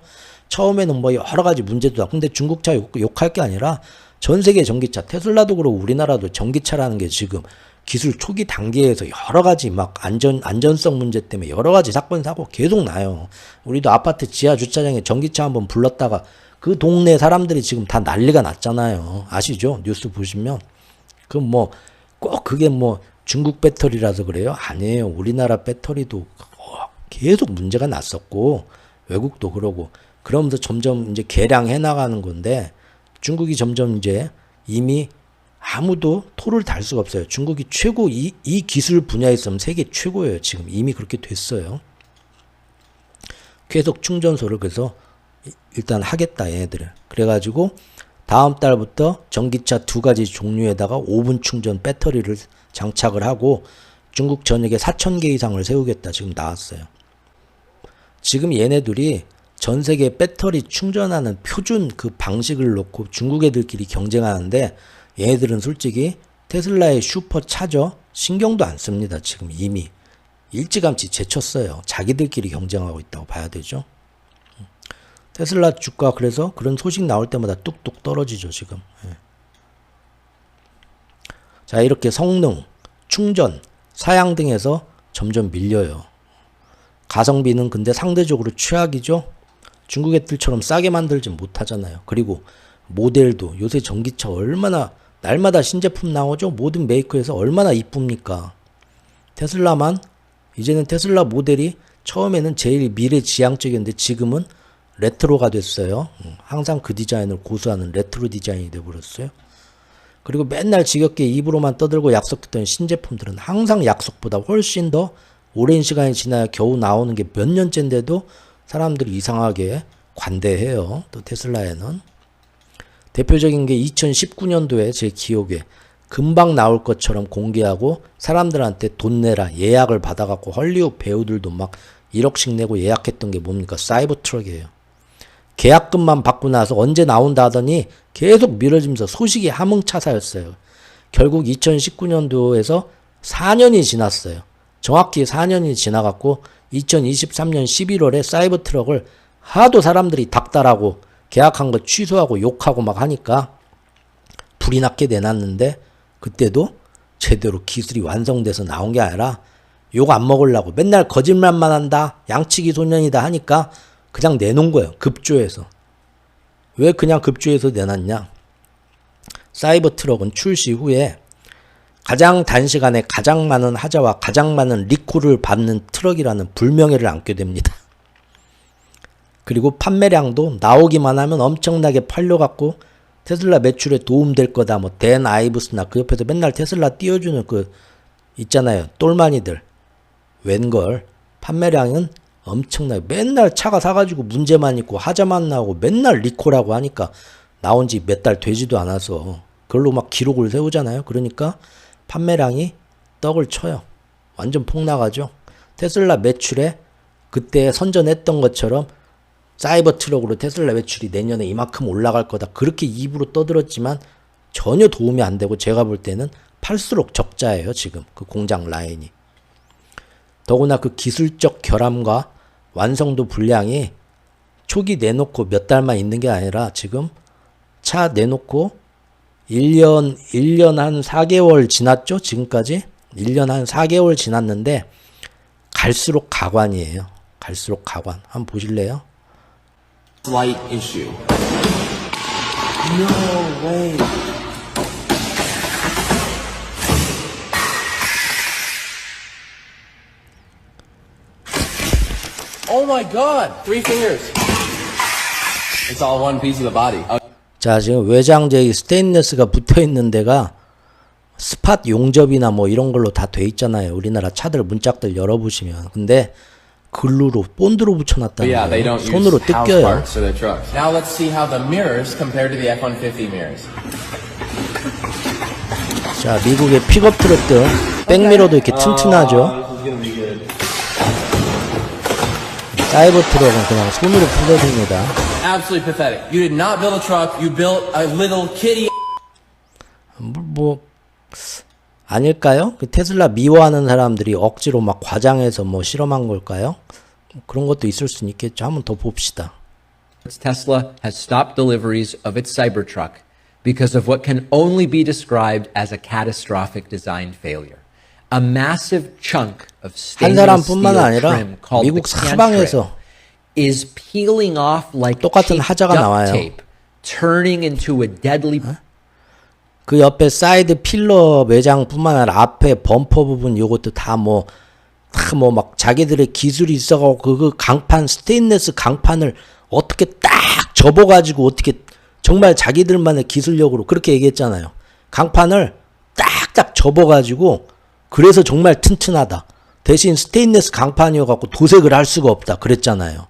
처음에는 뭐 여러 가지 문제도 나. 근데 중국차 욕할 게 아니라 전 세계 전기차, 테슬라도 그렇고 우리나라도 전기차라는 게 지금 기술 초기 단계에서 여러 가지 막 안전성 문제 때문에 여러 가지 사건 사고 계속 나요. 우리도 아파트 지하 주차장에 전기차 한번 불렀다가 그 동네 사람들이 지금 다 난리가 났잖아요. 아시죠? 뉴스 보시면. 그럼 뭐 꼭 그게 뭐 중국 배터리라서 그래요? 아니에요. 우리나라 배터리도 계속 문제가 났었고 외국도 그러고 그러면서 점점 이제 개량해 나가는 건데 중국이 점점 이제 이미 아무도 토를 달 수가 없어요. 중국이 최고 이 기술 분야에 있으면 세계 최고예요. 지금 이미 그렇게 됐어요. 계속 충전소를 그래서 일단 하겠다 얘네들은. 그래가지고 다음 달부터 전기차 2가지 종류에다가 5분 충전 배터리를 장착을 하고 중국 전역에 4,000개 이상을 세우겠다 지금 나왔어요. 지금 얘네들이 전 세계 배터리 충전하는 표준 그 방식을 놓고 중국 애들끼리 경쟁하는데 얘네들은 솔직히 테슬라의 슈퍼차저 신경도 안 씁니다. 지금 이미 일찌감치 제쳤어요. 자기들끼리 경쟁하고 있다고 봐야 되죠. 테슬라 주가 그래서 그런 소식 나올 때마다 뚝뚝 떨어지죠 지금. 자 이렇게 성능, 충전, 사양 등에서 점점 밀려요. 가성비는 근데 상대적으로 최악이죠. 중국 애들처럼 싸게 만들지 못하잖아요. 그리고 모델도 요새 전기차 얼마나 날마다 신제품 나오죠. 모든 메이커에서 얼마나 이쁩니까. 테슬라만 이제는 테슬라 모델이 처음에는 제일 미래지향적이었는데 지금은 레트로가 됐어요. 항상 그 디자인을 고수하는 레트로 디자인이 돼버렸어요. 그리고 맨날 지겹게 입으로만 떠들고 약속했던 신제품들은 항상 약속보다 훨씬 더 오랜 시간이 지나야 겨우 나오는 게 몇 년째인데도 사람들이 이상하게 관대해요. 또 테슬라에는. 대표적인 게 2019년도에 제 기억에 금방 나올 것처럼 공개하고 사람들한테 돈 내라 예약을 받아갖고 헐리우드 배우들도 막 1억씩 내고 예약했던 게 뭡니까? 사이버트럭이에요. 계약금만 받고 나서 언제 나온다 하더니 계속 미뤄지면서 소식이 함흥차사였어요. 결국 2019년도에서 4년이 지났어요. 정확히 4년이 지나갔고 2023년 11월에 사이버트럭을 하도 사람들이 닥달하고 계약한 거 취소하고 욕하고 막 하니까 불이 났게 내놨는데 그때도 제대로 기술이 완성돼서 나온 게 아니라 욕 안 먹으려고 맨날 거짓말만 한다 양치기 소년이다 하니까 그냥 내놓은 거예요. 급조해서. 왜 그냥 급조해서 내놨냐? 사이버트럭은 출시 후에 가장 단시간에 가장 많은 하자와 가장 많은 리콜을 받는 트럭이라는 불명예를 안게 됩니다. 그리고 판매량도 나오기만 하면 엄청나게 팔려갖고 테슬라 매출에 도움될 거다. 뭐 댄 아이브스나 그 옆에서 맨날 테슬라 띄워주는 그 있잖아요. 똘마니들. 웬걸. 판매량은 엄청나요. 맨날 차가 사가지고 문제만 있고 하자만 나오고 맨날 리콜하고 하니까 나온 지 몇 달 되지도 않아서 그걸로 막 기록을 세우잖아요. 그러니까 판매량이 떡을 쳐요. 완전 폭나가죠. 테슬라 매출에 그때 선전했던 것처럼 사이버 트럭으로 테슬라 매출이 내년에 이만큼 올라갈 거다. 그렇게 입으로 떠들었지만 전혀 도움이 안 되고 제가 볼 때는 팔수록 적자예요. 지금 그 공장 라인이. 더구나 그 기술적 결함과 완성도 불량이 초기 내놓고 몇 달만 있는 게 아니라 지금 차 내놓고 1년 한 4개월 지났죠? 지금까지? 1년 한 4개월 지났는데 갈수록 가관이에요. 갈수록 가관. 한번 보실래요? Slight issue. No way. Oh my god! 3 fingers. It's all one piece of the body. 자, 지금 외장재의 스테인리스가 붙어 있는 데가 스팟 용접이나 뭐 이런 걸로 다 돼 있잖아요. 우리나라 차들 문짝들 열어보시면. 근데 글루로 본드로 붙여놨다는 Yeah, they 거예요. don't 손으로 use house 뜯겨요. parts for their trucks. Now let's see how the mirrors compare to the F-150 mirrors. 자, 미국의 픽업 트럭들 백미러도 이렇게 튼튼하죠. 사이버 트럭은 그냥 손으로 풀어줍니다. Absolutely pathetic. You did not build a truck. You built a little kitty. 뭐 아닐까요? 그 테슬라 미워하는 사람들이 억지로 막 과장해서 뭐 실험한 걸까요? 그런 것도 있을 수는 있겠죠. 한번 더 봅시다. Tesla has stopped deliveries of its Cybertruck because of what can only be described as a catastrophic design failure. A massive chunk of 한 stainless 사람뿐만 steel 아니라 trim called the 미국 can 사방에서 is peeling off like 똑같은 cheap 하자가 duct 나와요. tape, turning into a deadly 그 옆에 사이드 필러 매장뿐만 아니라 앞에 범퍼 부분 요것도 다 뭐 막 자기들의 기술이 있어가지고 그 강판 스테인리스 강판을 어떻게 딱 접어가지고 어떻게 정말 자기들만의 기술력으로 그렇게 얘기했잖아요. 강판을 딱딱 접어가지고 그래서 정말 튼튼하다. 대신 스테인리스 강판이어갖고 도색을 할 수가 없다. 그랬잖아요.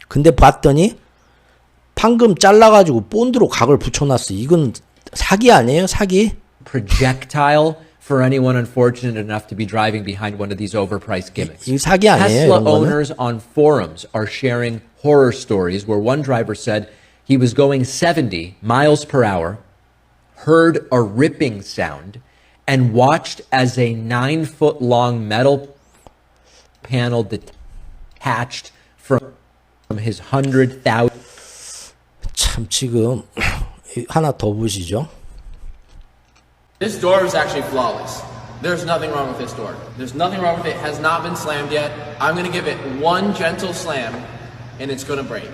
근데 봤더니 방금 잘라가지고 본드로 각을 붙여놨어. 이건 사기 아니에요? 사기? projectile for anyone unfortunate enough to be driving behind one of these overpriced gimmicks. 이 사기 아니에요? Tesla 이런 거는? owners on forums are sharing horror stories where one driver said he was going 70 miles per hour, heard a ripping sound, and watched as a 9-foot-long metal panel detached from his 100,000. 참 지금 하나 더 보시죠. This door is actually flawless. There's nothing wrong with this door. There's nothing wrong with it. It has not been slammed yet. I'm going to give it one gentle slam, and it's going to break.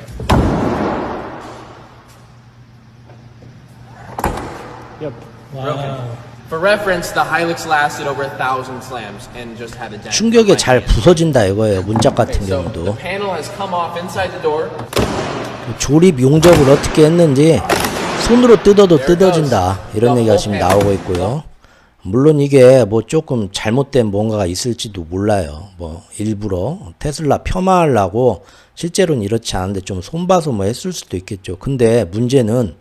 Yep. Okay. For reference, the Hilux lasted over 1,000 slams and just had a dent. 충격에 잘 부서진다 이거예요. 문짝 Okay, 같은 so the 경우도. panel has come off inside the door. 조립 용접을 어떻게 했는지 손으로 뜯어도 뜯어진다 이런 얘기가 지금 나오고 있고요. 물론 이게 뭐 조금 잘못된 뭔가가 있을지도 몰라요. 뭐 일부러 테슬라 폄하하려고 실제로는 이렇지 않은데 좀 손봐서 뭐 했을 수도 있겠죠. 근데 문제는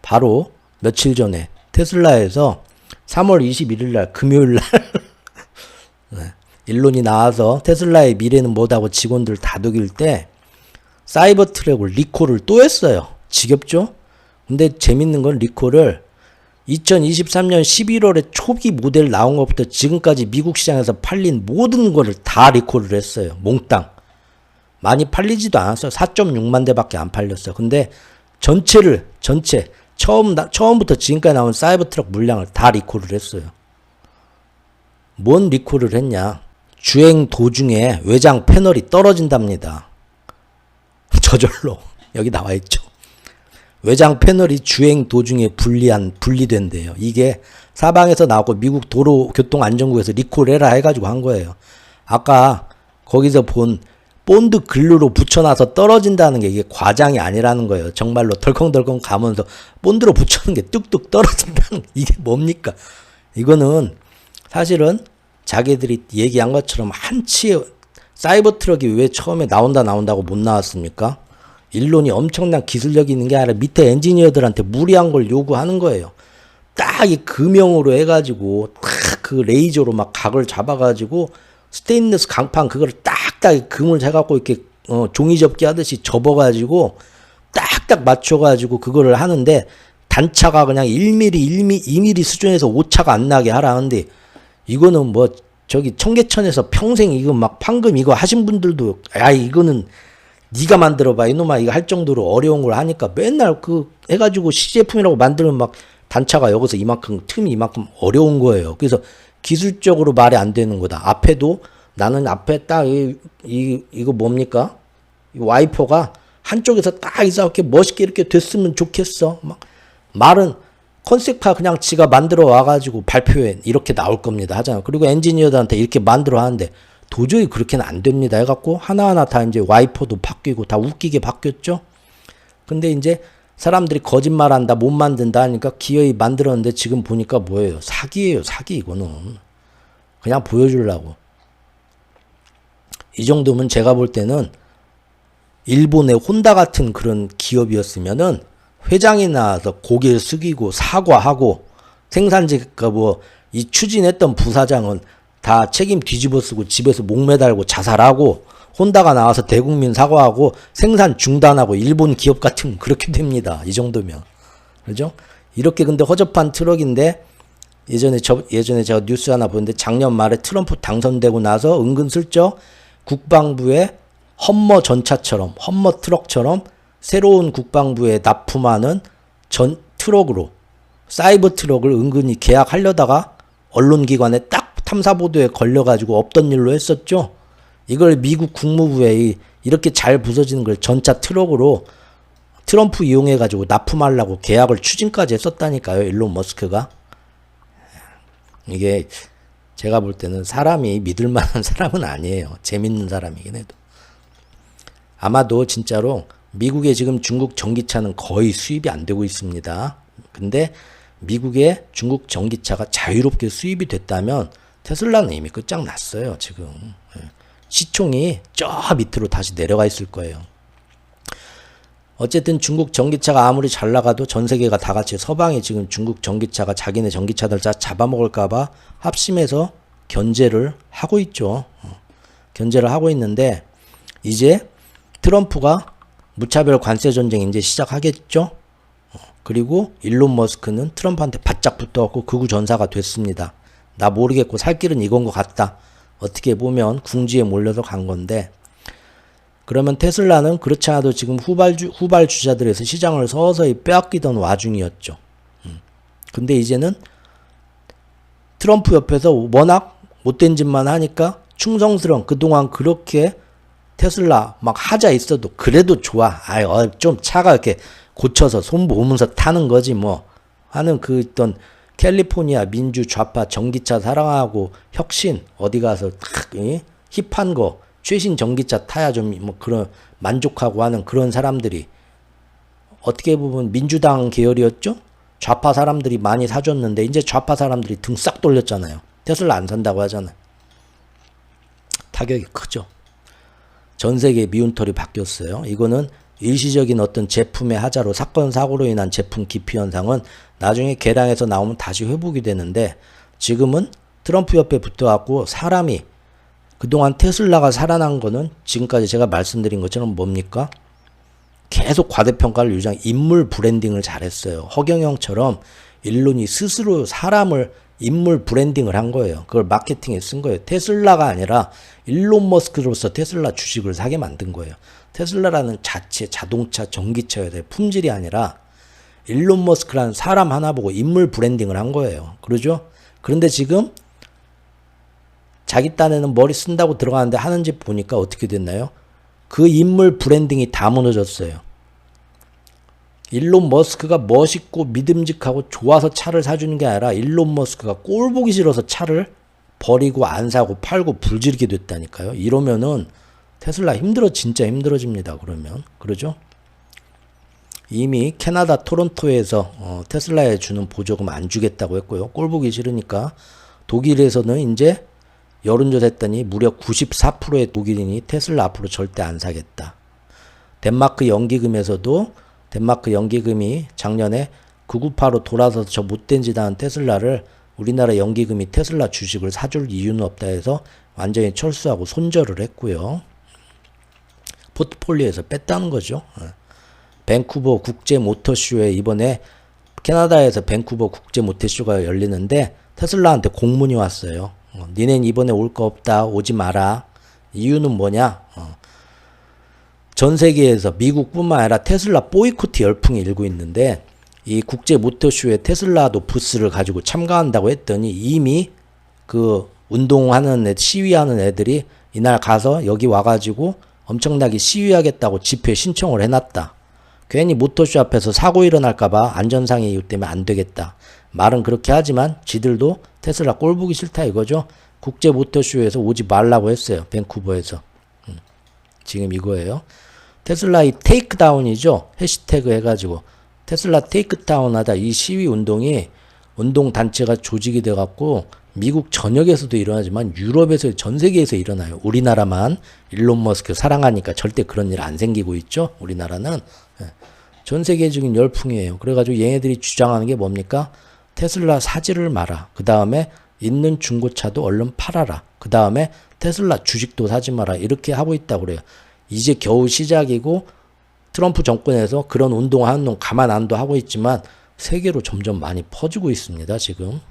바로 며칠 전에 테슬라에서 3월 21일 날 금요일 날 네, 일론이 나와서 테슬라의 미래는 뭐다고 직원들 다독일 때 사이버 트랙을 리콜을 또 했어요. 지겹죠? 근데 재밌는 건 리콜을 2023년 11월에 초기 모델 나온 것부터 지금까지 미국 시장에서 팔린 모든 거를 다 리콜을 했어요. 몽땅. 많이 팔리지도 않았어요. 4.6만 대밖에 안 팔렸어요. 근데 전체 처음부터 지금까지 나온 사이버 트럭 물량을 다 리콜을 했어요. 뭔 리콜을 했냐? 주행 도중에 외장 패널이 떨어진답니다. 저절로 여기 나와 있죠. 외장 패널이 주행 도중에 분리된대요. 이게 사방에서 나오고 미국 도로교통안전국에서 리콜해라 해가지고 한 거예요. 아까 거기서 본 본드 글루로 붙여놔서 떨어진다는 게 이게 과장이 아니라는 거예요. 정말로 덜컹덜컹 가면서 본드로 붙여놓은 게 뚝뚝 떨어진다는 이게 뭡니까? 이거는 사실은 자기들이 얘기한 것처럼 한치의 사이버 트럭이 왜 처음에 나온다고 못 나왔습니까? 일론이 엄청난 기술력이 있는 게 아니라 밑에 엔지니어들한테 무리한 걸 요구하는 거예요. 딱 이 금형으로 해가지고 딱 그 레이저로 막 각을 잡아가지고 스테인리스 강판 그걸 딱딱 금을 해갖고 이렇게 종이 접기 하듯이 접어가지고 딱딱 맞춰가지고 그거를 하는데 단차가 그냥 1mm, 2mm 수준에서 오차가 안 나게 하라는데 이거는 뭐 저기 청계천에서 평생 이거 막 판금 이거 하신 분들도 야 이거는 네가 만들어봐 이놈아 이거 할 정도로 어려운 걸 하니까 맨날 그 해가지고 시제품이라고 만들면 막 단차가 여기서 이만큼 틈이 이만큼 어려운 거예요. 그래서 기술적으로 말이 안 되는 거다. 앞에도 나는 앞에 딱 이거 뭡니까? 이 와이퍼가 한쪽에서 딱 이렇게 멋있게 이렇게 됐으면 좋겠어. 막 말은 컨셉화 그냥 지가 만들어 와가지고 발표회 이렇게 나올 겁니다 하잖아요. 그리고 엔지니어들한테 이렇게 만들어 하는데 도저히 그렇게는 안 됩니다 해갖고 하나하나 다 이제 와이퍼도 바뀌고 다 웃기게 바뀌었죠. 근데 이제 사람들이 거짓말한다 못 만든다 하니까 기어이 만들었는데 지금 보니까 뭐예요? 사기예요. 사기 이거는. 그냥 보여주려고. 이 정도면 제가 볼 때는 일본의 혼다 같은 그런 기업이었으면은 회장이 나와서 고개를 숙이고 사과하고 생산지가 뭐 이 추진했던 부사장은 다 책임 뒤집어 쓰고 집에서 목 매달고 자살하고 혼다가 나와서 대국민 사과하고 생산 중단하고 일본 기업 같으면 그렇게 됩니다. 이 정도면. 그죠? 이렇게 근데 허접한 트럭인데 예전에 제가 뉴스 하나 보는데 작년 말에 트럼프 당선되고 나서 은근슬쩍 국방부에 험머 전차처럼 험머 트럭처럼 새로운 국방부에 납품하는 전 트럭으로 사이버 트럭을 은근히 계약하려다가 언론기관에 딱 탐사보도에 걸려가지고 없던 일로 했었죠. 이걸 미국 국무부에 이렇게 잘 부서지는 걸 전차 트럭으로 트럼프 이용해가지고 납품하려고 계약을 추진까지 했었다니까요. 일론 머스크가. 이게 제가 볼 때는 사람이 믿을 만한 사람은 아니에요. 재밌는 사람이긴 해도. 아마도 진짜로 미국에 지금 중국 전기차는 거의 수입이 안 되고 있습니다. 근데 미국에 중국 전기차가 자유롭게 수입이 됐다면 테슬라는 이미 끝장났어요. 지금. 시총이 저 밑으로 다시 내려가 있을 거예요. 어쨌든 중국 전기차가 아무리 잘 나가도 전 세계가 다 같이 서방이 지금 중국 전기차가 자기네 전기차들 잡아먹을까봐 합심해서 견제를 하고 있죠. 견제를 하고 있는데 이제 트럼프가 무차별 관세 전쟁 이제 시작하겠죠. 그리고 일론 머스크는 트럼프한테 바짝 붙어갖고 극우 전사가 됐습니다. 나 모르겠고 살 길은 이건 것 같다. 어떻게 보면 궁지에 몰려서 간 건데, 그러면 테슬라는 그렇지 않아도 지금 후발주자들에서 시장을 서서히 빼앗기던 와중이었죠. 근데 이제는 트럼프 옆에서 워낙 못된 짓만 하니까 충성스러운, 그동안 그렇게 테슬라 막 하자 있어도 그래도 좋아. 좀 차가 이렇게 고쳐서 손 모으면서 타는 거지 뭐 하는 그 있던 캘리포니아 민주 좌파 전기차 사랑하고 혁신 어디 가서 탁 힙한 거 최신 전기차 타야 좀 뭐 그런 만족하고 하는 그런 사람들이 어떻게 보면 민주당 계열이었죠. 좌파 사람들이 많이 사줬는데 이제 좌파 사람들이 등 싹 돌렸잖아요. 테슬라 안 산다고 하잖아요. 타격이 크죠. 전 세계 미운털이 바뀌었어요. 이거는 일시적인 어떤 제품의 하자로 사건 사고로 인한 제품 기피 현상은 나중에 개량해서 나오면 다시 회복이 되는데, 지금은 트럼프 옆에 붙어갖고 사람이 그동안 테슬라가 살아난 거는 지금까지 제가 말씀드린 것처럼 뭡니까? 계속 과대평가를 유지한 인물 브랜딩을 잘했어요. 허경영처럼 일론이 스스로 사람을 인물 브랜딩을 한 거예요. 그걸 마케팅에 쓴 거예요. 테슬라가 아니라 일론 머스크로서 테슬라 주식을 사게 만든 거예요. 테슬라라는 자체 자동차 전기차에 대해 품질이 아니라 일론 머스크라는 사람 하나 보고 인물 브랜딩을 한 거예요. 그러죠? 그런데 지금 자기 딴에는 머리 쓴다고 들어가는데 하는 짓 보니까 어떻게 됐나요? 그 인물 브랜딩이 다 무너졌어요. 일론 머스크가 멋있고 믿음직하고 좋아서 차를 사주는 게 아니라 일론 머스크가 꼴 보기 싫어서 차를 버리고 안 사고 팔고 불지르게 됐다니까요. 이러면은 테슬라 진짜 힘들어집니다. 그러면. 그러죠? 이미 캐나다 토론토에서 테슬라에 주는 보조금 안 주겠다고 했고요. 꼴 보기 싫으니까. 독일에서는 이제 여론조사 했더니 무려 94%의 독일인이 테슬라 앞으로 절대 안 사겠다. 덴마크 연기금에서도 덴마크 연기금이 작년에 998로 돌아서서 저 못된 짓 하는 테슬라를 우리나라 연기금이 테슬라 주식을 사줄 이유는 없다 해서 완전히 철수하고 손절을 했고요. 포트폴리오에서 뺐다는 거죠. 밴쿠버 국제 모터쇼에 이번에 캐나다에서 밴쿠버 국제 모터쇼가 열리는데 테슬라한테 공문이 왔어요. 니넨 이번에 올 거 없다. 오지 마라. 이유는 뭐냐? 전 세계에서 미국뿐만 아니라 테슬라 보이콧 열풍이 일고 있는데 이 국제 모터쇼에 테슬라도 부스를 가지고 참가한다고 했더니 이미 그 운동하는 시위하는 애들이 이날 가서 여기 와가지고 엄청나게 시위하겠다고 집회 신청을 해놨다. 괜히 모터쇼 앞에서 사고 일어날까봐 안전상의 이유 때문에 안 되겠다. 말은 그렇게 하지만 지들도 테슬라 꼴 보기 싫다 이거죠. 국제 모터쇼에서 오지 말라고 했어요. 밴쿠버에서. 지금 이거예요. 테슬라 이 테이크다운이죠. 해시태그 해가지고 테슬라 테이크다운 하다 이 시위 운동이 운동단체가 조직이 돼갖고 미국 전역에서도 일어나지만 유럽에서 전 세계에서 일어나요. 우리나라만 일론 머스크 사랑하니까 절대 그런 일 안 생기고 있죠. 우리나라는 전 세계적인 열풍이에요. 그래가지고 얘네들이 주장하는 게 뭡니까? 테슬라 사지를 마라. 그 다음에 있는 중고차도 얼른 팔아라. 그 다음에 테슬라 주식도 사지 마라. 이렇게 하고 있다고 그래요. 이제 겨우 시작이고 트럼프 정권에서 그런 운동하는 놈 가만 안 둬 하고 있지만 세계로 점점 많이 퍼지고 있습니다. 지금.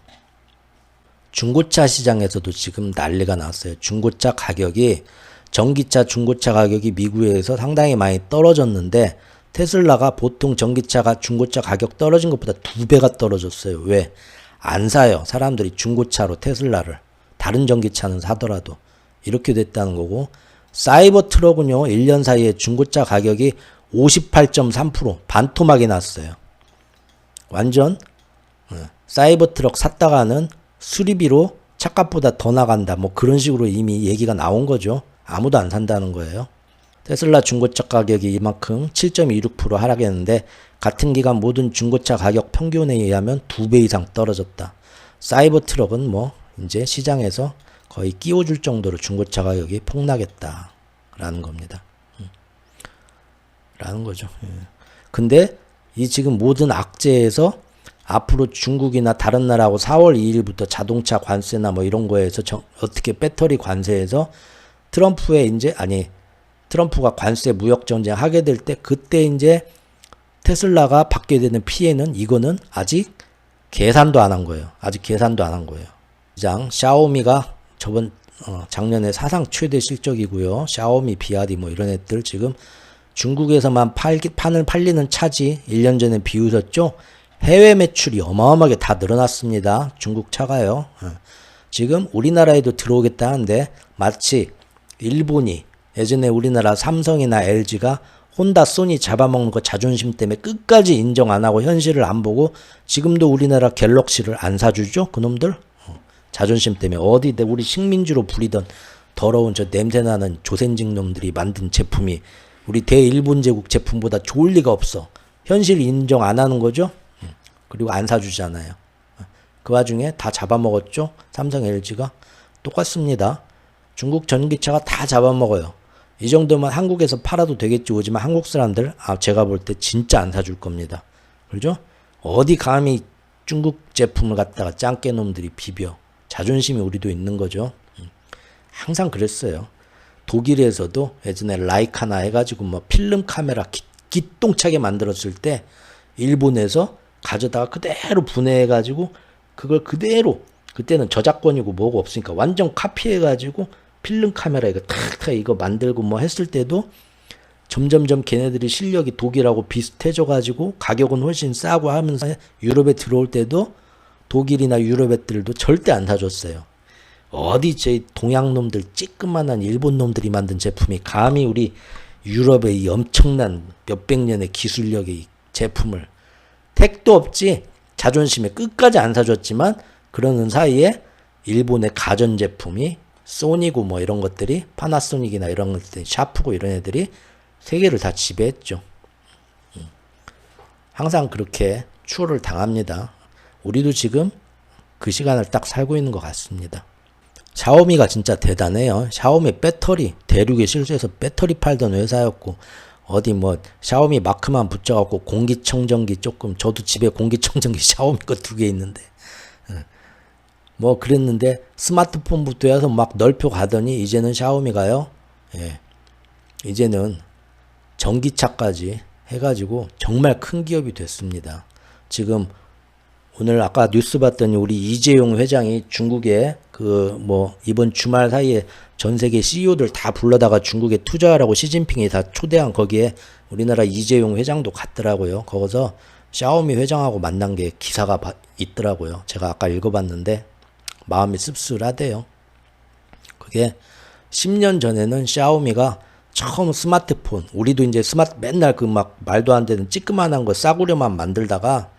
중고차 시장에서도 지금 난리가 났어요. 중고차 가격이 전기차 중고차 가격이 미국에서 상당히 많이 떨어졌는데 테슬라가 보통 전기차가 중고차 가격 떨어진 것보다 2배가 떨어졌어요. 왜? 안 사요. 사람들이 중고차로 테슬라를. 다른 전기차는 사더라도. 이렇게 됐다는 거고, 사이버 트럭은요, 1년 사이에 중고차 가격이 58.3% 반토막이 났어요. 완전 사이버 트럭 샀다가는 수리비로 차값보다 더 나간다. 뭐 그런 식으로 이미 얘기가 나온 거죠. 아무도 안 산다는 거예요. 테슬라 중고차 가격이 이만큼 7.26% 하락했는데 같은 기간 모든 중고차 가격 평균에 의하면 2배 이상 떨어졌다. 사이버 트럭은 뭐 이제 시장에서 거의 끼워줄 정도로 중고차 가격이 폭락했다라는 겁니다. 라는 거죠. 근데 이 지금 모든 악재에서 앞으로 중국이나 다른 나라하고 4월 2일부터 자동차 관세나 뭐 이런 거에서 어떻게 배터리 관세에서 트럼프가 관세 무역 전쟁 하게 될 때 그때 이제 테슬라가 받게 되는 피해는 이거는 아직 계산도 안 한 거예요. 아직 계산도 안 한 거예요. 시장 샤오미가 작년에 사상 최대 실적이고요. 샤오미, 비아디 뭐 이런 애들 지금 중국에서만 팔리는 차지 1년 전에 비웃었죠. 해외 매출이 어마어마하게 다 늘어났습니다. 중국 차가요. 지금 우리나라에도 들어오겠다는데 마치 일본이 예전에 우리나라 삼성이나 LG가 혼다, 소니 잡아먹는 거 자존심 때문에 끝까지 인정 안 하고 현실을 안 보고 지금도 우리나라 갤럭시를 안 사주죠. 그놈들 자존심 때문에 어디 우리 식민지로 부리던 더러운 저 냄새나는 조센직 놈들이 만든 제품이 우리 대일본 제국 제품보다 좋을 리가 없어. 현실 인정 안 하는 거죠. 그리고 안 사주잖아요. 그 와중에 다 잡아먹었죠. 삼성, LG가 똑같습니다. 중국 전기차가 다 잡아먹어요. 이 정도면 한국에서 팔아도 되겠지 오지만 한국 사람들 제가 볼 때 진짜 안 사줄 겁니다. 그렇죠? 어디 감히 중국 제품을 갖다가 짱깨 놈들이 비벼. 자존심이 우리도 있는 거죠. 항상 그랬어요. 독일에서도 예전에 라이카나 해가지고 뭐 필름 카메라 기똥차게 만들었을 때 일본에서 가져다가 그대로 분해해가지고 그걸 그대로 그때는 저작권이고 뭐고 없으니까 완전 카피해가지고 필름 카메라 이거 탁탁 이거 만들고 뭐 했을 때도 점점점 걔네들이 실력이 독일하고 비슷해져가지고 가격은 훨씬 싸고 하면서 유럽에 들어올 때도 독일이나 유럽 애들도 절대 안 사줬어요. 어디 제 동양 놈들 찌끄만한 일본 놈들이 만든 제품이 감히 우리 유럽의 이 엄청난 몇백 년의 기술력의 제품을 택도 없지 자존심에 끝까지 안 사줬지만 그러는 사이에 일본의 가전제품이 소니고 뭐 이런 것들이 파나소닉이나 이런 것들이 샤프고 이런 애들이 세계를 다 지배했죠. 항상 그렇게 추월을 당합니다. 우리도 지금 그 시간을 딱 살고 있는 것 같습니다. 샤오미가 진짜 대단해요. 샤오미 배터리 대륙에 실수해서 배터리 팔던 회사였고 어디 뭐 샤오미 마크만 붙여갖고 공기청정기 조금 저도 집에 공기청정기 샤오미 거 2개 있는데 뭐 그랬는데 스마트폰부터 해서 막 넓혀 가더니 이제는 샤오미가요. 이제는 전기차까지 해가지고 정말 큰 기업이 됐습니다. 지금 오늘 아까 뉴스 봤더니 우리 이재용 회장이 중국에 그 뭐 이번 주말 사이에 전 세계 CEO들 다 불러다가 중국에 투자하라고 시진핑이 다 초대한 거기에 우리나라 이재용 회장도 갔더라고요. 거기서 샤오미 회장하고 만난 게 기사가 있더라고요. 제가 아까 읽어봤는데 마음이 씁쓸하대요. 그게 10년 전에는 샤오미가 처음 스마트폰 우리도 이제 맨날 그 막 말도 안 되는 찌끄만한 거 싸구려만 만들다가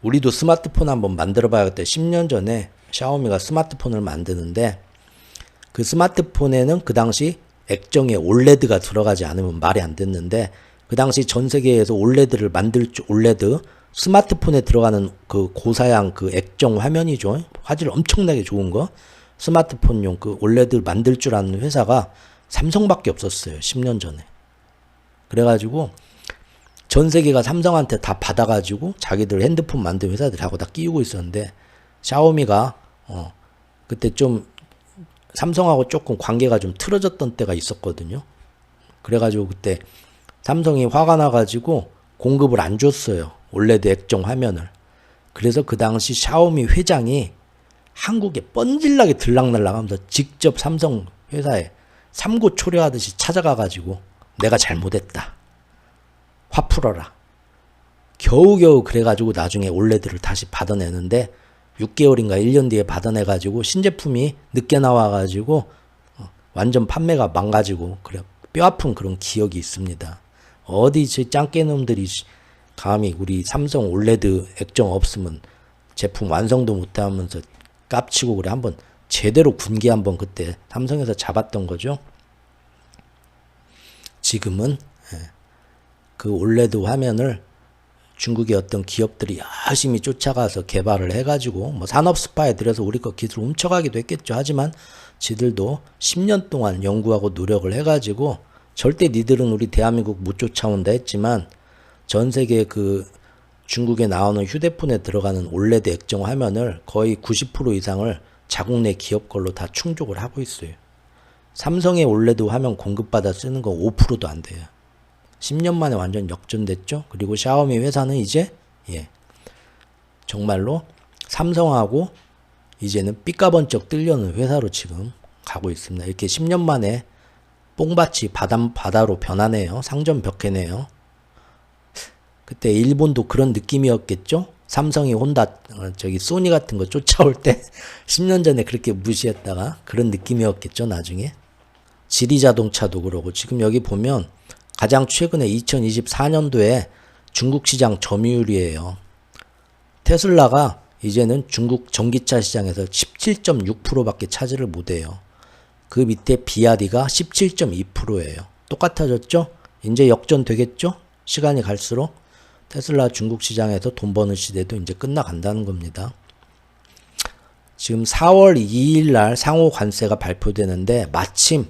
우리도 스마트폰 한번 만들어 봐야겠다. 10년 전에 샤오미가 스마트폰을 만드는데 그 스마트폰에는 그 당시 액정에 올레드가 들어가지 않으면 말이 안 됐는데 그 당시 전 세계에서 올레드를 만들 줄 올레드 스마트폰에 들어가는 그 고사양 그 액정 화면이죠. 화질 엄청나게 좋은 거 스마트폰용 그 올레드 만들 줄 아는 회사가 삼성밖에 없었어요. 10년 전에. 그래가지고 전 세계가 삼성한테 다 받아가지고 자기들 핸드폰 만든 회사들하고 다 끼우고 있었는데 샤오미가 그때 좀 삼성하고 조금 관계가 좀 틀어졌던 때가 있었거든요. 그래가지고 그때 삼성이 화가 나가지고 공급을 안 줬어요. 올레드 액정 화면을. 그래서 그 당시 샤오미 회장이 한국에 뻔질나게 들락날락하면서 직접 삼성 회사에 삼고초려하듯이 찾아가가지고 내가 잘못했다. 화 풀어라. 겨우겨우 그래가지고 나중에 올레드를 다시 받아내는데 6개월인가 1년 뒤에 받아내가지고 신제품이 늦게 나와가지고 완전 판매가 망가지고 그래 뼈아픈 그런 기억이 있습니다. 어디 저 짱깨놈들이 감히 우리 삼성 올레드 액정 없으면 제품 완성도 못하면서 깝치고 그래. 한번 제대로 군기 한번 그때 삼성에서 잡았던 거죠. 지금은 그 올레드 화면을 중국의 어떤 기업들이 열심히 쫓아가서 개발을 해가지고 뭐 산업 스파에 들여서 우리 거 기술 훔쳐가기도 했겠죠. 하지만 지들도 10년 동안 연구하고 노력을 해가지고 절대 니들은 우리 대한민국 못 쫓아온다 했지만 전 세계 그 중국에 나오는 휴대폰에 들어가는 올레드 액정 화면을 거의 90% 이상을 자국 내 기업 걸로 다 충족을 하고 있어요. 삼성의 올레드 화면 공급받아 쓰는 거 5%도 안 돼요. 10년 만에 완전 역전됐죠. 그리고 샤오미 회사는 이제 정말로 삼성하고 이제는 삐까번쩍 뜰려는 회사로 지금 가고 있습니다. 이렇게 10년 만에 뽕밭이 바다로 변하네요. 상점 벽해네요. 그때 일본도 그런 느낌이었겠죠. 삼성이 혼다 소니 같은 거 쫓아올 때 10년 전에 그렇게 무시했다가 그런 느낌이었겠죠. 나중에 지리자동차도 그러고 지금 여기 보면 가장 최근에 2024년도에 중국 시장 점유율이에요. 테슬라가 이제는 중국 전기차 시장에서 17.6%밖에 차지를 못해요. 그 밑에 비아디가 17.2%예요. 똑같아졌죠? 이제 역전되겠죠? 시간이 갈수록 테슬라 중국 시장에서 돈 버는 시대도 이제 끝나간다는 겁니다. 지금 4월 2일 날 상호 관세가 발표되는데 마침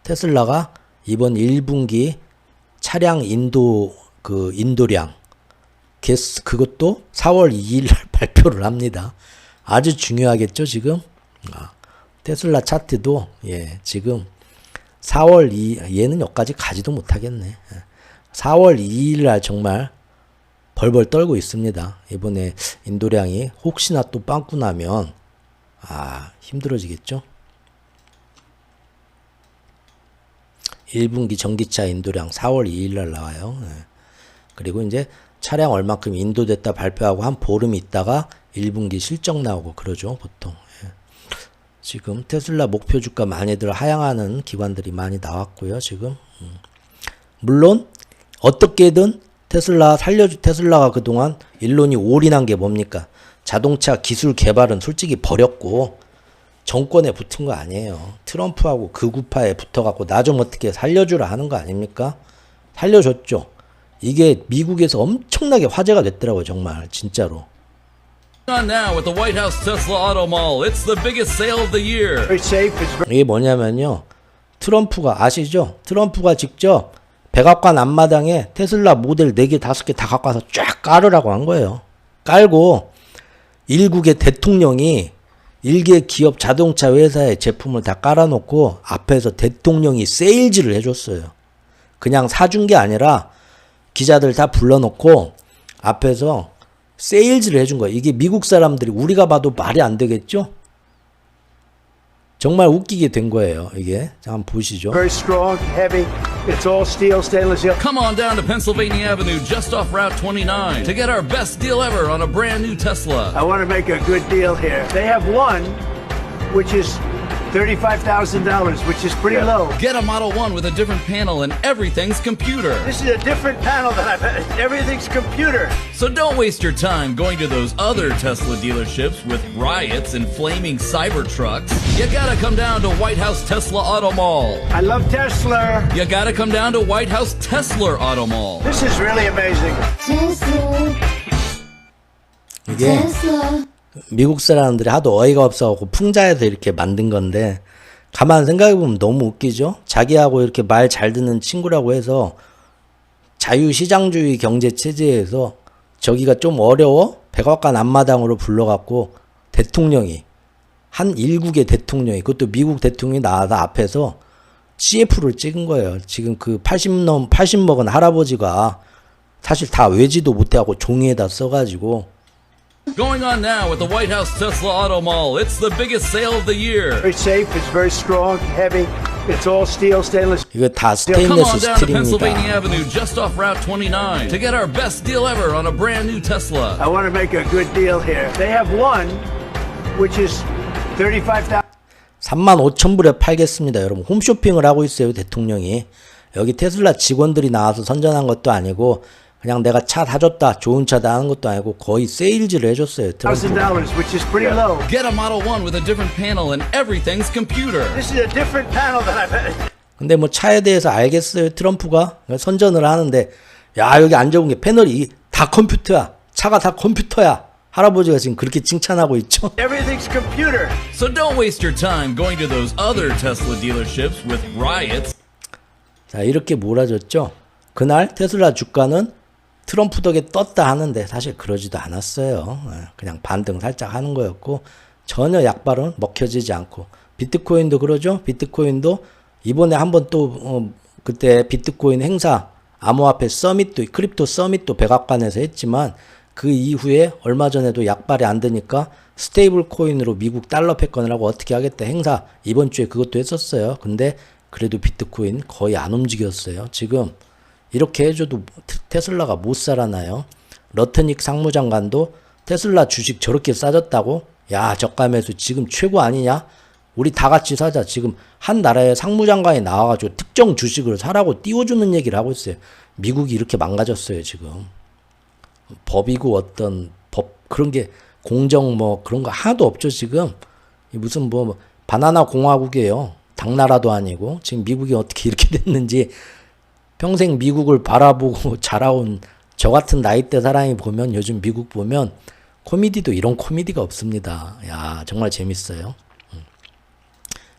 테슬라가 이번 1분기 차량 인도량 그것도 4월 2일 날 발표를 합니다. 아주 중요하겠죠, 지금? 테슬라 차트도 지금 4월 2일 얘는 여기까지 가지도 못하겠네. 4월 2일 날 정말 벌벌 떨고 있습니다. 이번에 인도량이 혹시나 또 빵꾸 나면 힘들어지겠죠? 1분기 전기차 인도량 4월 2일 날 나와요. 그리고 이제 차량 얼마큼 인도됐다 발표하고 한 보름 있다가 1분기 실적 나오고 그러죠, 보통. 지금 테슬라 목표 주가 많이들 하향하는 기관들이 많이 나왔고요, 지금. 물론 어떻게든 테슬라가 그동안 일론이 올인한 게 뭡니까? 자동차 기술 개발은 솔직히 버렸고 정권에 붙은 거 아니에요. 트럼프하고 극우파에 붙어갖고 나 좀 어떻게 살려주라 하는 거 아닙니까? 살려줬죠. 이게 미국에서 엄청나게 화제가 됐더라고요. 정말 진짜로. On now at the White House Tesla Auto Mall. It's the biggest sale of the year. 이게 뭐냐면요. 트럼프가 아시죠? 트럼프가 직접 백악관 앞마당에 테슬라 모델 4개, 5개 다 갖고 와서 쫙 깔으라고 한 거예요. 깔고 일국의 대통령이 일개 기업 자동차 회사의 제품을 다 깔아놓고 앞에서 대통령이 세일즈를 해줬어요. 그냥 사준 게 아니라 기자들 다 불러놓고 앞에서 세일즈를 해준 거예요. 이게 미국 사람들이 우리가 봐도 말이 안 되겠죠? 정말 웃기게 된 거예요. 이게 자, 한번 보시죠. Very strong, heavy. It's all steel, stainless steel. Come on down to Pennsylvania Avenue just off Route 29 to get our best deal ever on a brand new Tesla. I want to make a good deal here. They have one, which is $35,000, which is pretty low. Get a Model 1 with a different panel and everything's computer. This is a different panel than I've had. Everything's computer. So don't waste your time going to those other Tesla dealerships with riots and flaming Cybertrucks. You gotta come down to White House Tesla Auto Mall. I love Tesla. You gotta come down to White House Tesla Auto Mall. This is really amazing. 이게 미국 사람들이 하도 어이가 없어갖고 풍자해서 이렇게 만든 건데 가만 생각해보면 너무 웃기죠? 자기하고 이렇게 말 잘 듣는 친구라고 해서 자유시장주의 경제체제에서 저기가 좀 어려워? 백악관 앞마당으로 불러갖고 대통령이 한 일국의 대통령이 그것도 미국 대통령이 나와서 앞에서 CF를 찍은 거예요. 지금 그 80 먹은 할아버지가 사실 다 외지도 못해갖고 종이에다 써가지고 Going on now at the White House Tesla Auto Mall. It's the biggest sale of the year. Very safe. It's very strong, heavy. It's all steel, stainless. 이거 다 Come 스테인리스 on down to Pennsylvania 스틸입니다. Avenue just off Route 29 to get our best deal ever on a brand new Tesla. I want to make a good deal here. They have one, which is 35,000. 35,000불에 팔겠습니다. 여러분 홈쇼핑을 하고 있어요. 대통령이. 여기 테슬라 직원들이 나와서 선전한 것도 아니고 그냥 내가 차 사줬다 좋은 차다 하는 것도 아니고 거의 세일즈를 해줬어요. 트럼프가. which is pretty low. Get a Model 1 with a different panel and everything's computer. This is a different panel than I've had. 근데 뭐 차에 대해서 알겠어요. 트럼프가 선전을 하는데 야 여기 안 좋은 게 패널이 다 컴퓨터야. 차가 다 컴퓨터야. 할아버지가 지금 그렇게 칭찬하고 있죠. Everything's computer. So don't waste your time going to those other Tesla dealerships with riots. 자 이렇게 몰아줬죠. 그날 테슬라 주가는 트럼프 덕에 떴다 하는데 사실 그러지도 않았어요. 그냥 반등 살짝 하는 거였고 전혀 약발은 먹혀지지 않고 비트코인도 그러죠. 비트코인도 이번에 한번 또 그때 비트코인 행사 암호화폐 서밋도 크립토 서밋도 백악관에서 했지만 그 이후에 얼마 전에도 약발이 안 되니까 스테이블 코인으로 미국 달러 패권을 하고 어떻게 하겠다 행사 이번 주에 그것도 했었어요. 근데 그래도 비트코인 거의 안 움직였어요. 지금 이렇게 해줘도 테슬라가 못 살아나요. 러트닉 상무장관도 테슬라 주식 저렇게 싸졌다고? 야 저가 매수 지금 최고 아니냐? 우리 다 같이 사자. 지금 한 나라의 상무장관이 나와가지고 특정 주식을 사라고 띄워주는 얘기를 하고 있어요. 미국이 이렇게 망가졌어요 지금. 법이고 어떤 법 그런 게 공정 뭐 그런 거 하나도 없죠 지금. 무슨 뭐 바나나 공화국이에요. 당나라도 아니고 지금 미국이 어떻게 이렇게 됐는지 평생 미국을 바라보고 자라온 저 같은 나이대 사람이 보면 요즘 미국 보면 코미디도 이런 코미디가 없습니다. 야 정말 재밌어요.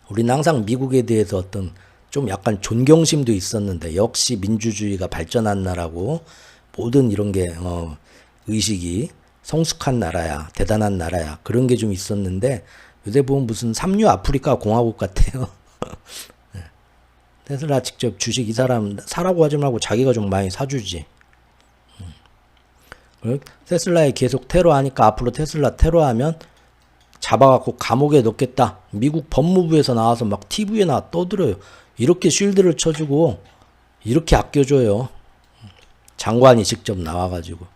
우리는 항상 미국에 대해서 어떤 좀 약간 존경심도 있었는데 역시 민주주의가 발전한 나라고 모든 이런 게 의식이 성숙한 나라야 대단한 나라야 그런 게 좀 있었는데 요새 보면 무슨 삼류 아프리카 공화국 같아요. 테슬라 직접 주식 이 사람 사라고 하지 말고 자기가 좀 많이 사주지. 테슬라에 계속 테러하니까 앞으로 테슬라 테러하면 잡아갖고 감옥에 넣겠다. 미국 법무부에서 나와서 막 TV에 나와 떠들어요. 이렇게 쉴드를 쳐주고 이렇게 아껴줘요. 장관이 직접 나와가지고.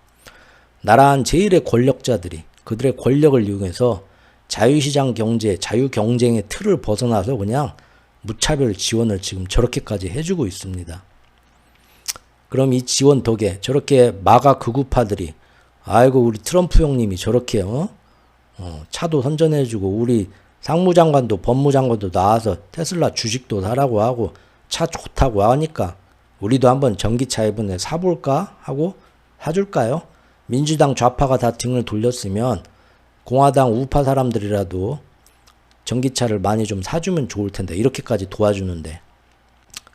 나라 한 제일의 권력자들이 그들의 권력을 이용해서 자유시장 경제, 자유경쟁의 틀을 벗어나서 그냥 무차별 지원을 지금 저렇게까지 해주고 있습니다. 그럼 이 지원 덕에 저렇게 마가 극우파들이 아이고 우리 트럼프 형님이 저렇게 차도 선전해주고 우리 상무장관도 법무장관도 나와서 테슬라 주식도 사라고 하고 차 좋다고 하니까 우리도 한번 전기차 이번에 사볼까 하고 사줄까요? 민주당 좌파가 다 등을 돌렸으면 공화당 우파 사람들이라도 전기차를 많이 좀 사주면 좋을 텐데 이렇게까지 도와주는데.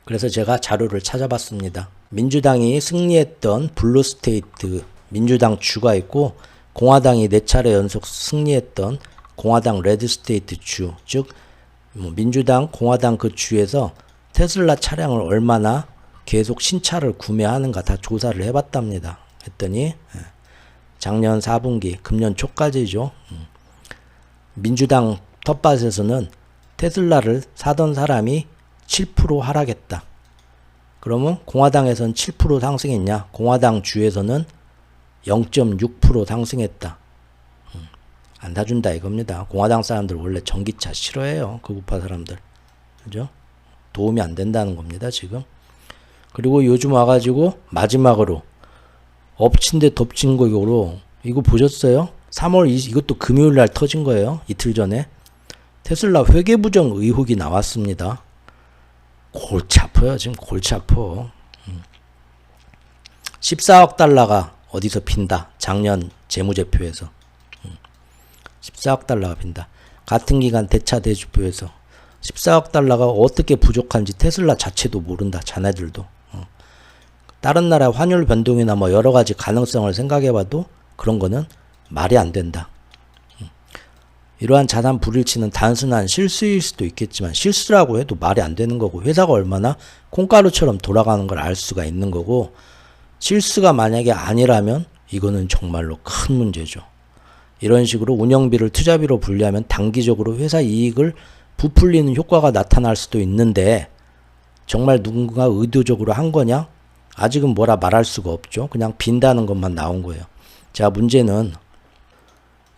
그래서 제가 자료를 찾아봤습니다. 민주당이 승리했던 블루스테이트 민주당 주가 있고 공화당이 4차례 연속 승리했던 공화당 레드스테이트 주, 즉 민주당 공화당 그 주에서 테슬라 차량을 얼마나 계속 신차를 구매하는가 다 조사를 해봤답니다. 했더니 작년 4분기 금년 초까지죠. 민주당 텃밭에서는 테슬라를 사던 사람이 7% 하락했다. 그러면 공화당에서는 7% 상승했냐? 공화당 주에서는 0.6% 상승했다. 안 사준다 이겁니다. 공화당 사람들 원래 전기차 싫어해요. 극우파 사람들. 그죠? 도움이 안 된다는 겁니다, 지금. 그리고 요즘 와가지고 마지막으로 엎친 데 덮친 거로 이거 보셨어요? 3월 20 이것도 금요일 날 터진 거예요. 이틀 전에. 테슬라 회계부정 의혹이 나왔습니다. 골치 아파요. 지금 골치 아파. 14억 달러가 어디서 빈다. 작년 재무제표에서. 14억 달러가 빈다. 같은 기간 대차대주표에서 14억 달러가 어떻게 부족한지 테슬라 자체도 모른다. 자네들도. 다른 나라 환율 변동이나 뭐 여러 가지 가능성을 생각해봐도 그런 거는 말이 안 된다. 이러한 자산 불일치는 단순한 실수일 수도 있겠지만 실수라고 해도 말이 안 되는 거고 회사가 얼마나 콩가루처럼 돌아가는 걸 알 수가 있는 거고 실수가 만약에 아니라면 이거는 정말로 큰 문제죠. 이런 식으로 운영비를 투자비로 분리하면 단기적으로 회사 이익을 부풀리는 효과가 나타날 수도 있는데 정말 누군가 의도적으로 한 거냐? 아직은 뭐라 말할 수가 없죠. 그냥 빈다는 것만 나온 거예요. 자, 문제는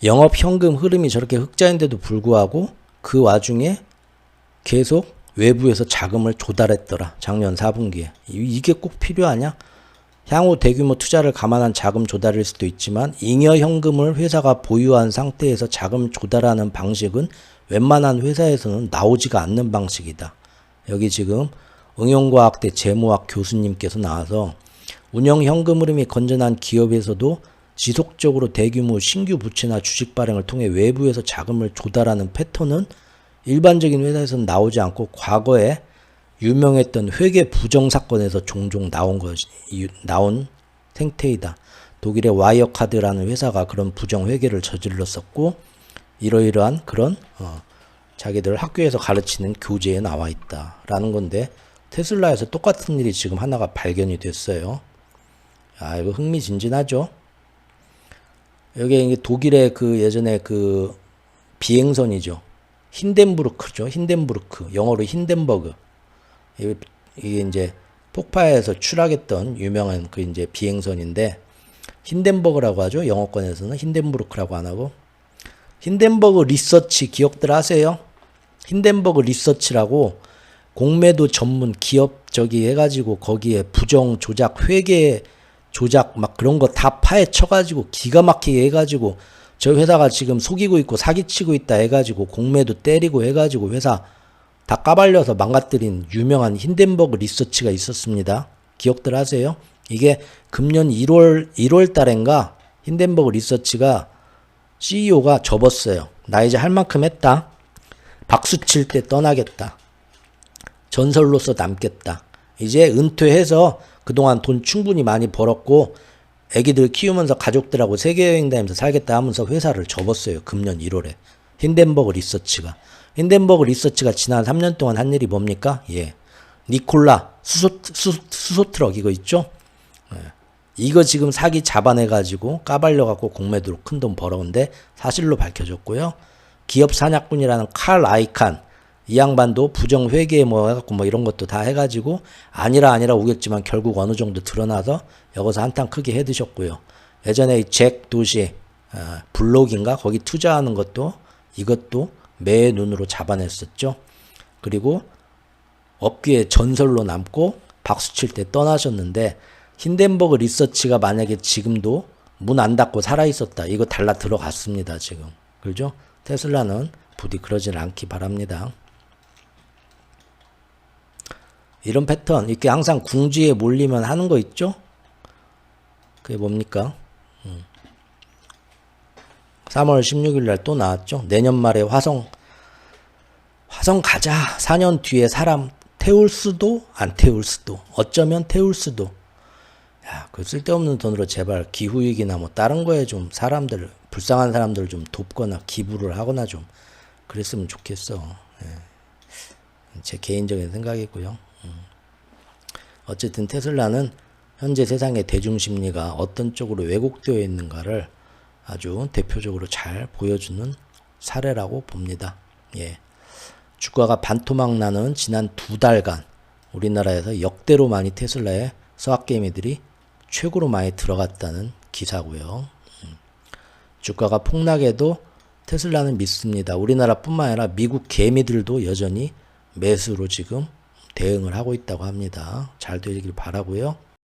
영업 현금 흐름이 저렇게 흑자인데도 불구하고 그 와중에 계속 외부에서 자금을 조달했더라. 작년 4분기에. 이게 꼭 필요하냐? 향후 대규모 투자를 감안한 자금 조달일 수도 있지만 잉여 현금을 회사가 보유한 상태에서 자금 조달하는 방식은 웬만한 회사에서는 나오지가 않는 방식이다. 여기 지금 응용과학대 재무학 교수님께서 나와서 운영 현금 흐름이 건전한 기업에서도 지속적으로 대규모 신규 부채나 주식 발행을 통해 외부에서 자금을 조달하는 패턴은 일반적인 회사에서는 나오지 않고 과거에 유명했던 회계 부정 사건에서 종종 나온 생태이다. 독일의 와이어카드라는 회사가 그런 부정 회계를 저질렀었고 이러이러한 그런 자기들 학교에서 가르치는 교재에 나와 있다라는 건데 테슬라에서 똑같은 일이 지금 하나가 발견이 됐어요. 아, 이거 흥미진진하죠. 여기 독일의 그 예전에 그 비행선이죠. 힌덴부르크죠. 힌덴부르크. 영어로 힌덴버그. 이게 이제 폭파에서 추락했던 유명한 그 이제 비행선인데 힌덴버그라고 하죠. 영어권에서는 힌덴부르크라고 안 하고. 힌덴버그 리서치 기억들 하세요? 힌덴버그 리서치라고 공매도 전문 기업 저기 해가지고 거기에 부정 조작 회계 조작 막 그런 거 다 파헤쳐가지고 기가 막히게 해가지고 저 회사가 지금 속이고 있고 사기치고 있다 해가지고 공매도 때리고 해가지고 회사 다 까발려서 망가뜨린 유명한 힌덴버그 리서치가 있었습니다. 기억들 하세요? 이게 금년 1월 달인가 힌덴버그 리서치가 CEO가 접었어요. 나 이제 할 만큼 했다. 박수 칠 때 떠나겠다. 전설로서 남겠다. 이제 은퇴해서 그동안 돈 충분히 많이 벌었고 애기들 키우면서 가족들하고 세계여행 다니면서 살겠다 하면서 회사를 접었어요. 금년 1월에. 힌덴버그 리서치가. 힌덴버그 리서치가 지난 3년 동안 한 일이 뭡니까? 예. 니콜라 수소트럭 이거 있죠? 예. 이거 지금 사기 잡아내가지고 까발려갖고 공매도로 큰 돈 벌어온데 사실로 밝혀졌고요. 기업 사냥꾼이라는 칼 아이칸 이 양반도 부정 회계 뭐 해갖고 뭐 이런 것도 다 해가지고 아니라 오겠지만 결국 어느 정도 드러나서 여기서 한탕 크게 해드셨고요. 예전에 잭 도시 블록인가 거기 투자하는 것도 이것도 매의 눈으로 잡아냈었죠. 그리고 업계의 전설로 남고 박수 칠 때 떠나셨는데 힌덴버그 리서치가 만약에 지금도 문 안 닫고 살아있었다. 이거 달라 들어갔습니다. 지금. 그죠? 테슬라는 부디 그러진 않기 바랍니다. 이런 패턴 이렇게 항상 궁지에 몰리면 하는 거 있죠? 그게 뭡니까? 3월 16일 날 또 나왔죠? 내년 말에 화성 가자. 4년 뒤에 사람 태울 수도 안 태울 수도 어쩌면 태울 수도. 야, 그 쓸데없는 돈으로 제발 기후위기나 뭐 다른 거에 좀 사람들 불쌍한 사람들 좀 돕거나 기부를 하거나 좀 그랬으면 좋겠어. 예. 제 개인적인 생각이고요. 어쨌든 테슬라는 현재 세상의 대중심리가 어떤 쪽으로 왜곡되어 있는가를 아주 대표적으로 잘 보여주는 사례라고 봅니다. 예. 주가가 반토막 나는 지난 2달간 우리나라에서 역대로 많이 테슬라의 서학개미들이 최고로 많이 들어갔다는 기사고요. 주가가 폭락해도 테슬라는 믿습니다. 우리나라뿐만 아니라 미국 개미들도 여전히 매수로 지금 대응을 하고 있다고 합니다. 잘 되길 바라고요.